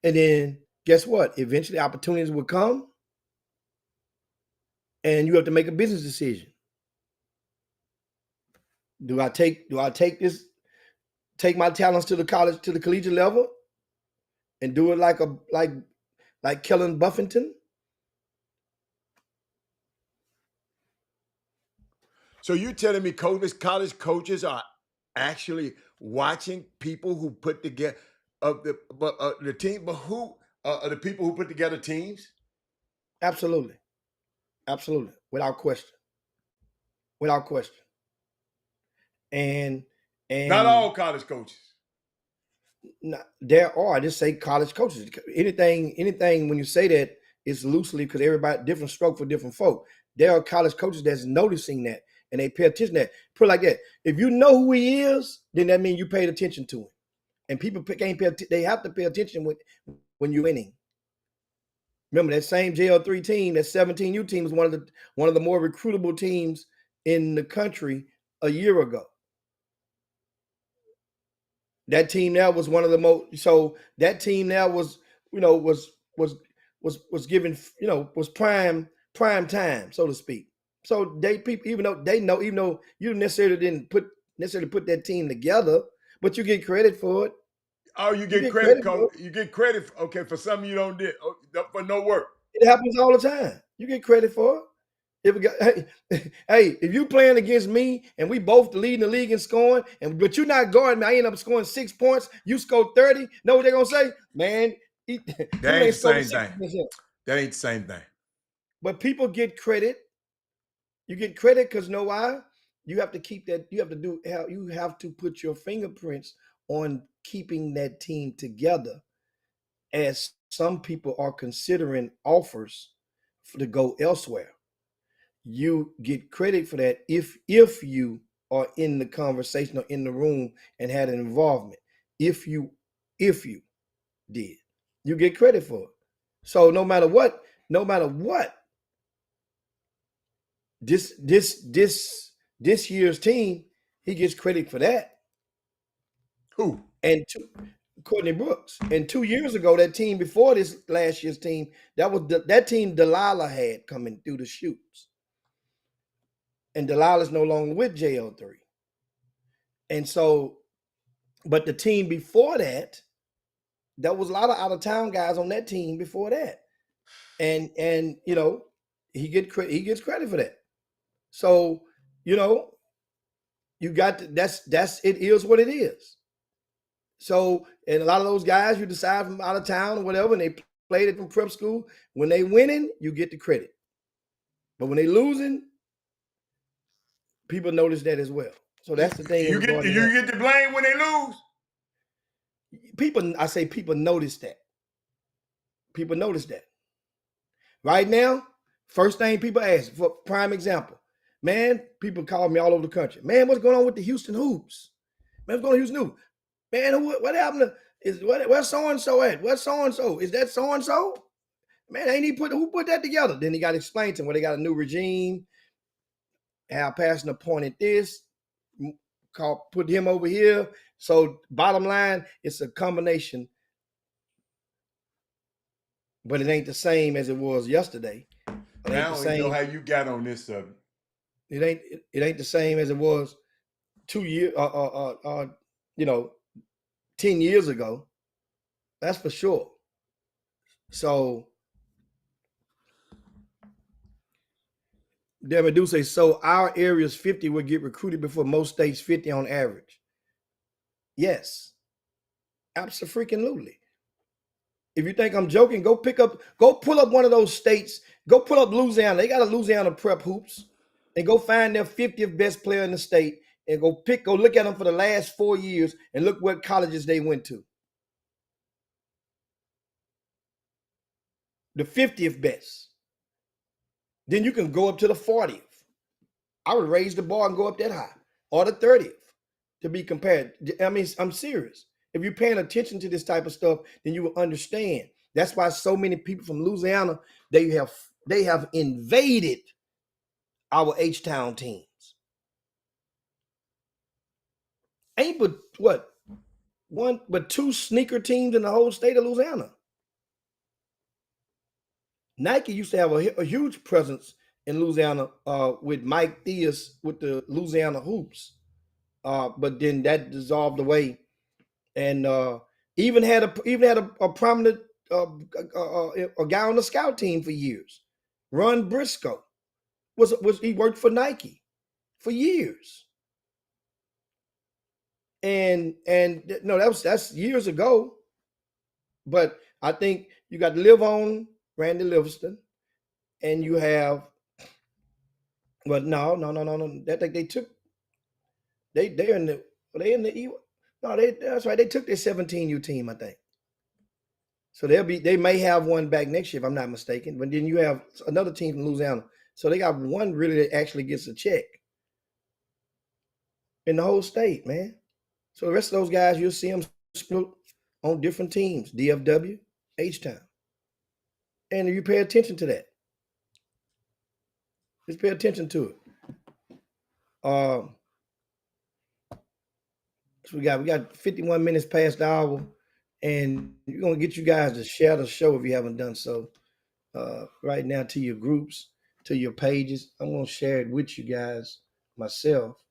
And then guess what? Eventually opportunities will come, and you have to make a business decision. Do I take my talents to the collegiate level and do it like Kellen Buffington? So you're telling me college coaches are actually watching people who put together the team, but who are the people who put together teams? Absolutely, without question. And not all college coaches. There are, I just say college coaches. Anything when you say that, it's loosely, because everybody different stroke for different folk. There are college coaches that's noticing that, and they pay attention to that. Put it like that: if you know who he is, then that means you paid attention to him. And people can't pay. They have to pay attention when you're winning. Remember that same JL3 team, that 17U team, was one of the more recruitable teams in the country a year ago. That team now was one of the most. So that team now was, was given, was prime time, so to speak. So they people, even though they know, even though you necessarily didn't put that team together, but you get credit for it. Oh, you You get get credit. credit for it. You get credit. Okay, for something you don't did for no work. It happens all the time. You get credit for it. If it got, hey, if you playing against me and we both leading the league in scoring, but you're not guarding me, I end up scoring 6 points. You score 30. Know what they're gonna say, man? That Dude ain't ain't the scored same 60 thing. percent. That ain't the same thing. But people get credit. You get credit because know why? You have to keep that. You have to do. You have to put your fingerprints on keeping that team together. As some people are considering offers to go elsewhere, you get credit for that if you are in the conversation or in the room and had an involvement. If you did, you get credit for it. So no matter what, this year's team, he gets credit for that. Who? And Courtney Brooks. And 2 years ago, that team before this last year's team, that team Delilah had coming through the shoots. And Delilah's no longer with JL3. And so, but the team before that, there was a lot of out of town guys on that team before that. And he gets credit for that. So, you got that's it is what it is. So, and a lot of those guys you decide from out of town or whatever, and they played it from prep school. When they winning, you get the credit. But when they losing, people notice that as well. So that's the thing You get regarding you that. get the blame when they lose. I say people notice that. People notice that. Right now, first thing people ask, for prime example, man, people call me all over the country. Man, what's going on with the Houston Hoops? Man, what's going on with Houston Hoops? Man, what happened where's so and so at? Where's so and so? Is that so and so? Man, ain't who put that together? Then he got to explain to him, well, they got a new regime. Al Passion appointed this, put him over here. So bottom line, it's a combination, but it ain't the same as it was yesterday. It I ain't the don't even know same. how you got on this subject. It ain't the same as it was 2 years, 10 years ago. That's for sure. So Devin do say, so our area's 50 would get recruited before most states 50 on average. Yes, absolutely. If you think I'm joking, go pull up one of those states. Go pull up Louisiana. They got a Louisiana prep hoops, and go find their 50th best player in the state, and go look at them for the last 4 years, and look what colleges they went to. The 50th best. Then you can go up to the 40th. I would raise the bar and go up that high, or the 30th to be compared. I mean, I'm serious. If you're paying attention to this type of stuff, then you will understand. That's why so many people from Louisiana, they have invaded our H-Town teams. Ain't but what? One, but two sneaker teams in the whole state of Louisiana. Nike used to have a huge presence in Louisiana with Mike Theus with the Louisiana Hoops. But then that dissolved away, and even had a prominent a guy on the scout team for years. Ron Briscoe was he worked for Nike for years, and no, that's years ago. But I think you got to live on Randy Livingston, and you have. But no. That they took. They're in the. Are they in the? No, that's right. They took their 17U team, I think. So they may have one back next year if I'm not mistaken. But then you have another team from Louisiana. So they got one really that actually gets a check in the whole state, man. So the rest of those guys, you'll see them split on different teams, DFW, H-Town. And if you pay attention to that, just pay attention to it. So we got 51 minutes past the hour, and we're gonna get you guys to share the show if you haven't done so. Right now to your groups, to your pages. I'm gonna share it with you guys myself,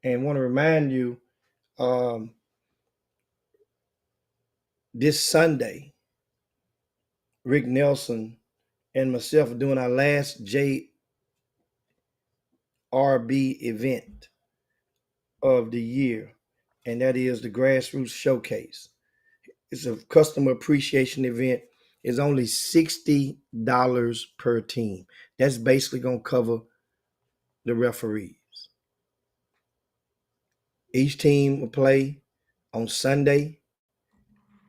and want to remind you um, this Sunday, Rick Nelson and myself are doing our last JRB event of the year, and that is the Grassroots Showcase. It's a customer appreciation event. It's only $60 per team. That's basically gonna cover the referees. Each team will play on Sunday.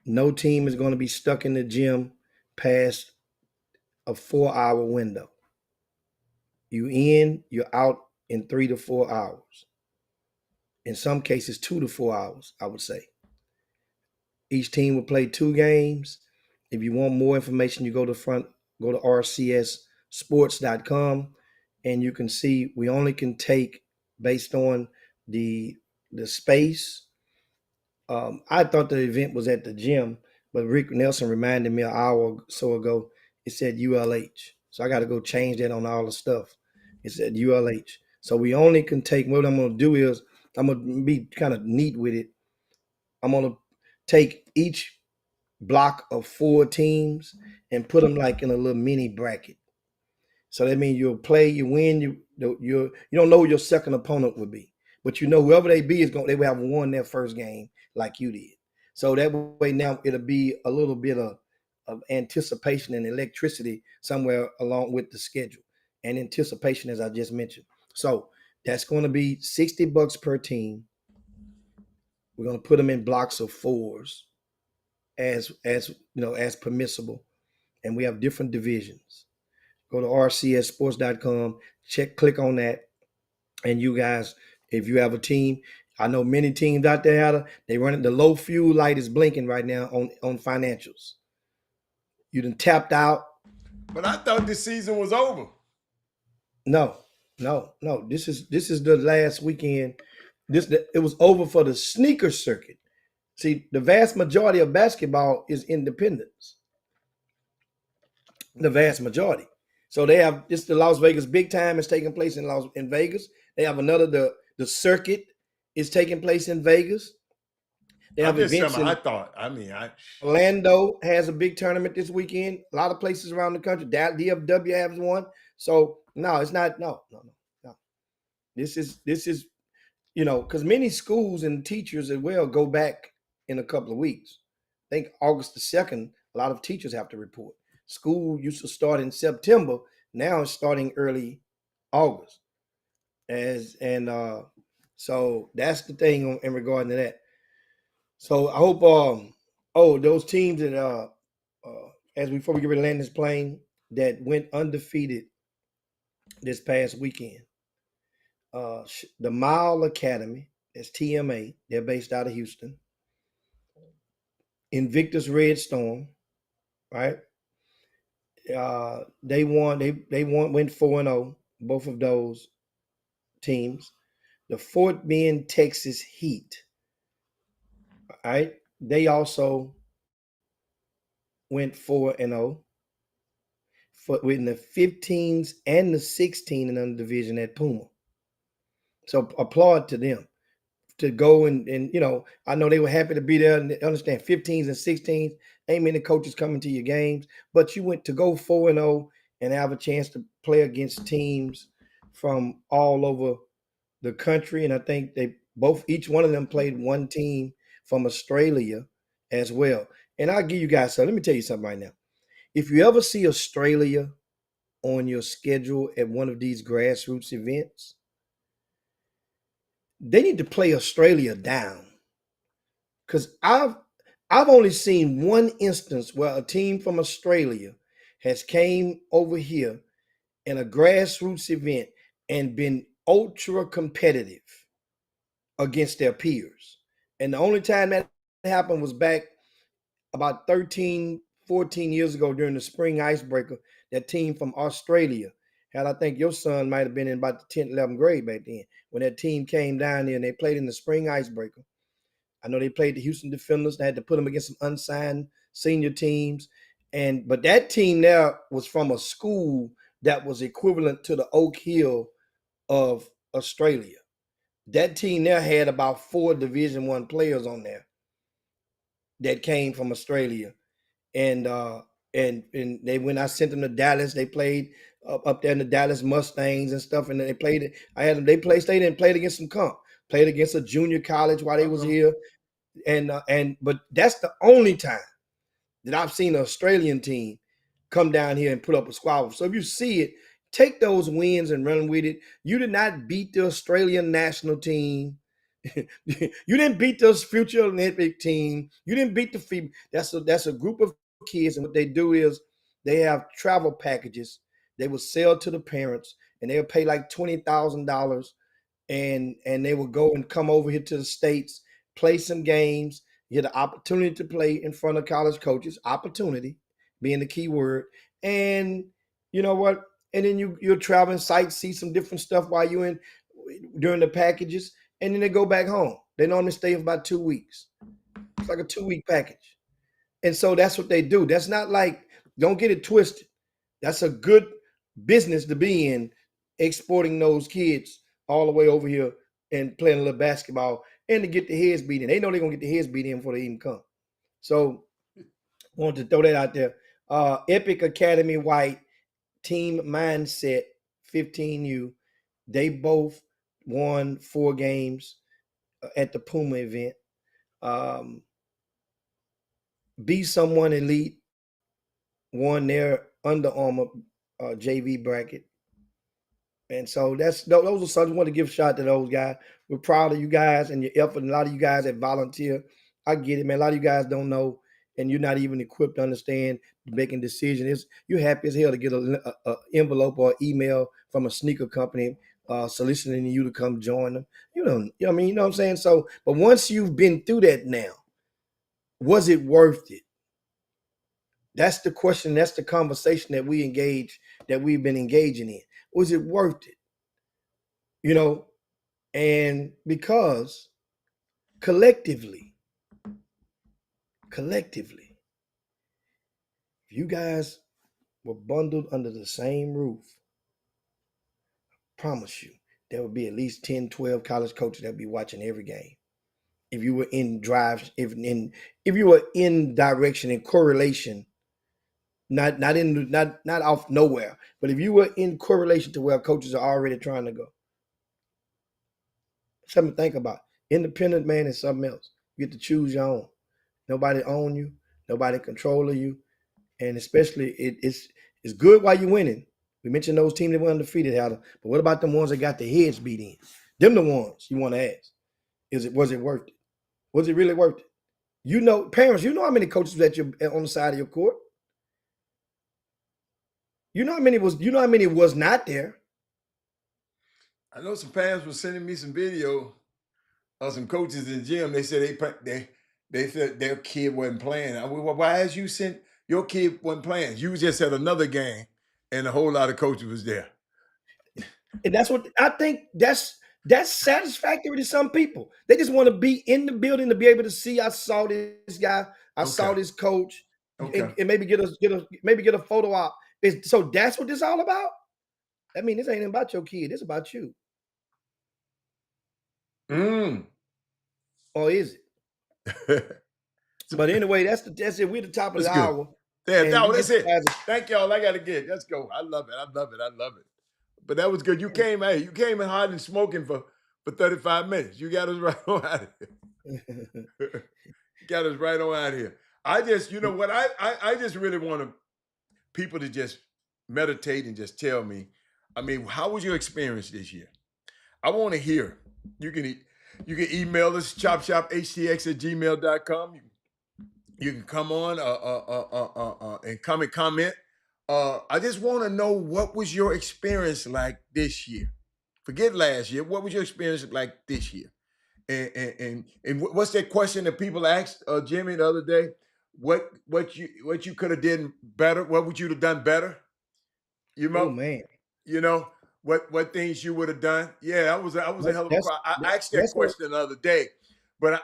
No team is going to be stuck in the gym past a 4 hour window. You in, you're out in 3 to 4 hours. In some cases, 2 to 4 hours, I would say. Each team will play 2 games. If you want more information, you go to rcssports.com, and you can see we only can take based on the space. I thought the event was at the gym, but Rick Nelson reminded me an hour or so ago. It said ULH, so I got to go change that on all the stuff. It said ULH, so we only can take. What I'm going to do is I'm going to be kind of neat with it. I'm going to take each block of 4 teams and put them like in a little mini bracket. So that means you'll play, you win, you don't know who your second opponent would be, but you know whoever they be they will have won their first game like you did. So that way now it'll be a little bit of anticipation and electricity somewhere along with the schedule and anticipation, as I just mentioned. So that's going to be $60 per team. We're going to put them in blocks of 4s as as permissible, and we have different divisions. Go to rcssports.com, click on that, and you guys, if you have a team, I know many teams out there they running the low fuel light is blinking right now on financials. You done tapped out. But I thought this season was over. No, no. This is the last weekend. It was over for the sneaker circuit. See, the vast majority of basketball is independence. The vast majority. So they have this the Las Vegas big time is taking place in Vegas. They have another the circuit is taking place in Vegas. They I'm have just events saying. I in thought. I mean, Orlando has a big tournament this weekend. A lot of places around the country. DFW has one. So no, it's not. No. This is because many schools and teachers as well go back in a couple of weeks. I think August the 2nd, a lot of teachers have to report. School used to start in September. Now it's starting early August. So that's the thing in regard to that. So I hope those teams that as before we get ready to land this plane that went undefeated this past weekend. The Mile Academy, that's TMA, they're based out of Houston. Invictus Red Storm, right? They won. They went 4-0. Both of those teams. The Fort Bend, Texas Heat, right? They also went 4-0 for in the 15s and the 16 in the division at Puma. So applaud to them to go and I know they were happy to be there and understand 15s and 16s. Ain't many coaches coming to your games, but you went to go 4-0 and have a chance to play against teams from all over the country. And I think each one of them played one team from Australia as well. And I'll give you guys something. Let me tell you something right now. If you ever see Australia on your schedule at one of these grassroots events, they need to play Australia down. Because I've only seen one instance where a team from Australia has came over here in a grassroots event and been ultra competitive against their peers. And the only time that happened was back about 13, 14 years ago during the spring icebreaker. That team from Australia had, I think your son might have been in about the 10th, 11th grade back then, when that team came down there and they played in the spring icebreaker. I know they played the Houston Defenders. They had to put them against some unsigned senior teams, but that team there was from a school that was equivalent to the Oak Hill of Australia. That team there had about 4 Division One players on there that came from Australia, and they when I sent them to Dallas, they played up there in the Dallas Mustangs and stuff, and they played it. I had them. They played, stayed and played against some comp, played against a junior college while they was here, but that's the only time that I've seen an Australian team come down here and put up a squabble. So if you see it, take those wins and run with it. You did not beat the Australian national team. You didn't beat the future Olympic team. You didn't beat the FIBA. That's a group of kids, and what they do is they have travel packages. They will sell to the parents, and they'll pay like $20,000, and they will go and come over here to the States, play some games, get an opportunity to play in front of college coaches. Opportunity being the key word, and you know what? And then you're traveling sites, see some different stuff while you're in during the packages, and then they go back home. They normally stay for about 2 weeks. It's like a 2-week package. And so that's what they do. That's not like, don't get it twisted. That's a good business to be in, exporting those kids all the way over here and playing a little basketball and to get the heads beat in. They know they're going to get the heads beat in before they even come. So wanted to throw that out there. Epic Academy White, Team Mindset 15U. They both won 4 games at the Puma event. Be Someone Elite won their Under Armour JV bracket. And so those are something I want to give a shout to those guys. We're proud of you guys and your effort. And a lot of you guys that volunteer. I get it, man. A lot of you guys don't know, and you're not even equipped to understand making decisions. You're happy as hell to get an envelope or email from a sneaker company soliciting you to come join them. You know what I mean? You know what I'm saying? So, but once you've been through that now, was it worth it? That's the question. That's the conversation that we've been engaging in. Was it worth it? You know, and because collectively, if you guys were bundled under the same roof, I promise you, there would be at least 10, 12 college coaches that would be watching every game. If you were in drives, if you were in direction and correlation, not off nowhere, but if you were in correlation to where coaches are already trying to go. Something to think about. Independent, man, is something else. You get to choose your own. Nobody own you, nobody control you, and especially it's good while you're winning. We mentioned those teams that were undefeated, but what about them ones that got their heads beat in? Them the ones you want to ask. Was it worth it? Was it really worth it? You know, parents, you know how many coaches that you're on the side of your court. You know how many was not there. I know some parents were sending me some video of some coaches in the gym. They said they said their kid wasn't playing. Why has you sent your kid wasn't playing? You just had another game, and a whole lot of coaches was there. And that's what I think. That's satisfactory to some people. They just want to be in the building to be able to see. I saw this guy. I saw this coach, and maybe get a photo op. So that's what this is all about. I mean, this ain't about your kid. It's about you. Or is it? But anyway, that's it. We're at the top of the hour. Yeah, that's it. Thank y'all. I gotta get. Let's go. I love it. But that was good. You came in hot and smoking for 35 minutes. You got us right on out of here. Got us right on out of here. I just, you know what, I just really want people to just meditate and just tell me, I mean, how was your experience this year? I want to hear. You can email us, chopshophtx@gmail.com. You can come on and come and comment. I just want to know, what was your experience like this year? Forget last year. What was your experience like this year? And what's that question that people asked Jimmy the other day? What you could have done better? What would you have done better? You know, oh man. You know what things you would have done? Yeah, I was a hell of a. I asked that question the other day, but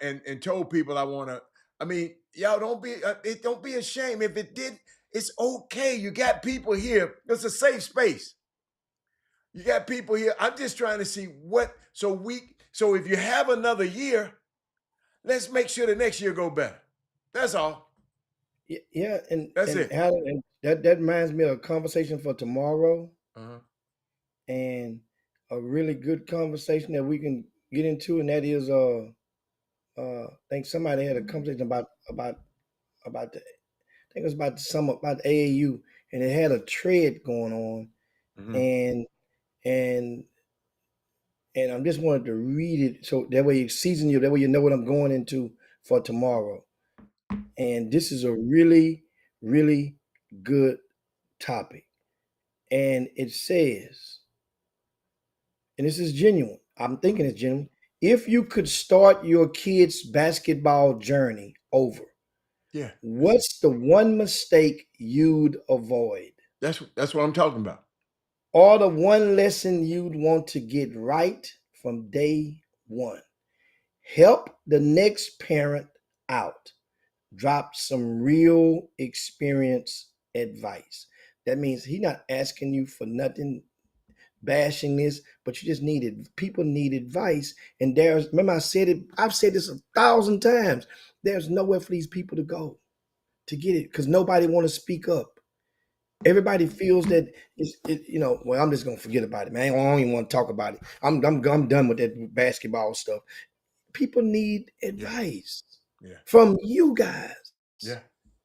and told people I want to. I mean, y'all don't be ashamed if it did. It's okay. You got people here. It's a safe space. You got people here. I'm just trying to see what. So if you have another year, let's make sure the next year go better. That's all. Yeah, That's and it. Alan, and that reminds me of a conversation for tomorrow, Uh-huh. and a really good conversation that we can get into, and that is I think somebody had a conversation about the I think it was about the summer about the AAU, and it had a thread going on, Mm-hmm. and and and I just wanted to read it so that way you season you, that way you know what I'm going into for tomorrow. And this is a really, really good topic. And it says, and this is genuine. I'm thinking it's genuine. If you could start your kid's basketball journey over, Yeah, what's the one mistake you'd avoid? that's what I'm talking about. Or the one lesson you'd want to get right from day one? Help the next parent out. Drop some real experience advice. That means he's not asking you for nothing, bashing this, but you just needed people need advice. And remember I said it, I've said this 1,000 times. There's nowhere for these people to go to get it because nobody want to speak up. Everybody feels that well, I'm just gonna forget about it, man. I don't even want to talk about it. I'm done with that basketball stuff. People need Yeah, advice yeah, from you guys. yeah. So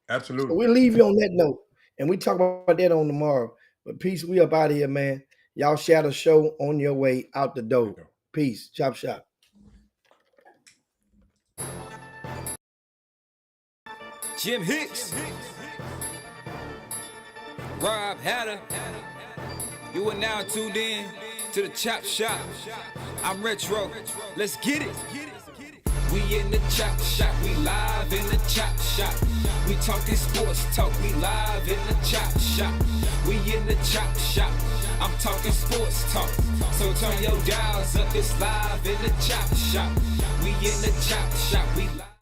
Absolutely. we'll leave you on that note, and we talk about that on tomorrow. But peace, we up out of here, man. Y'all share the show on your way out the door. Peace. Chop shop. Jim Hicks, Rob Hatter. You are now tuned in to the Chop Shop. I'm Retro. Let's get it. We in the Chop Shop. We live in the Chop Shop. We talking sports talk. We live in the Chop Shop. We in the Chop Shop. I'm talking sports talk. So turn your dials up. It's live in the Chop Shop. We in the Chop Shop. We live.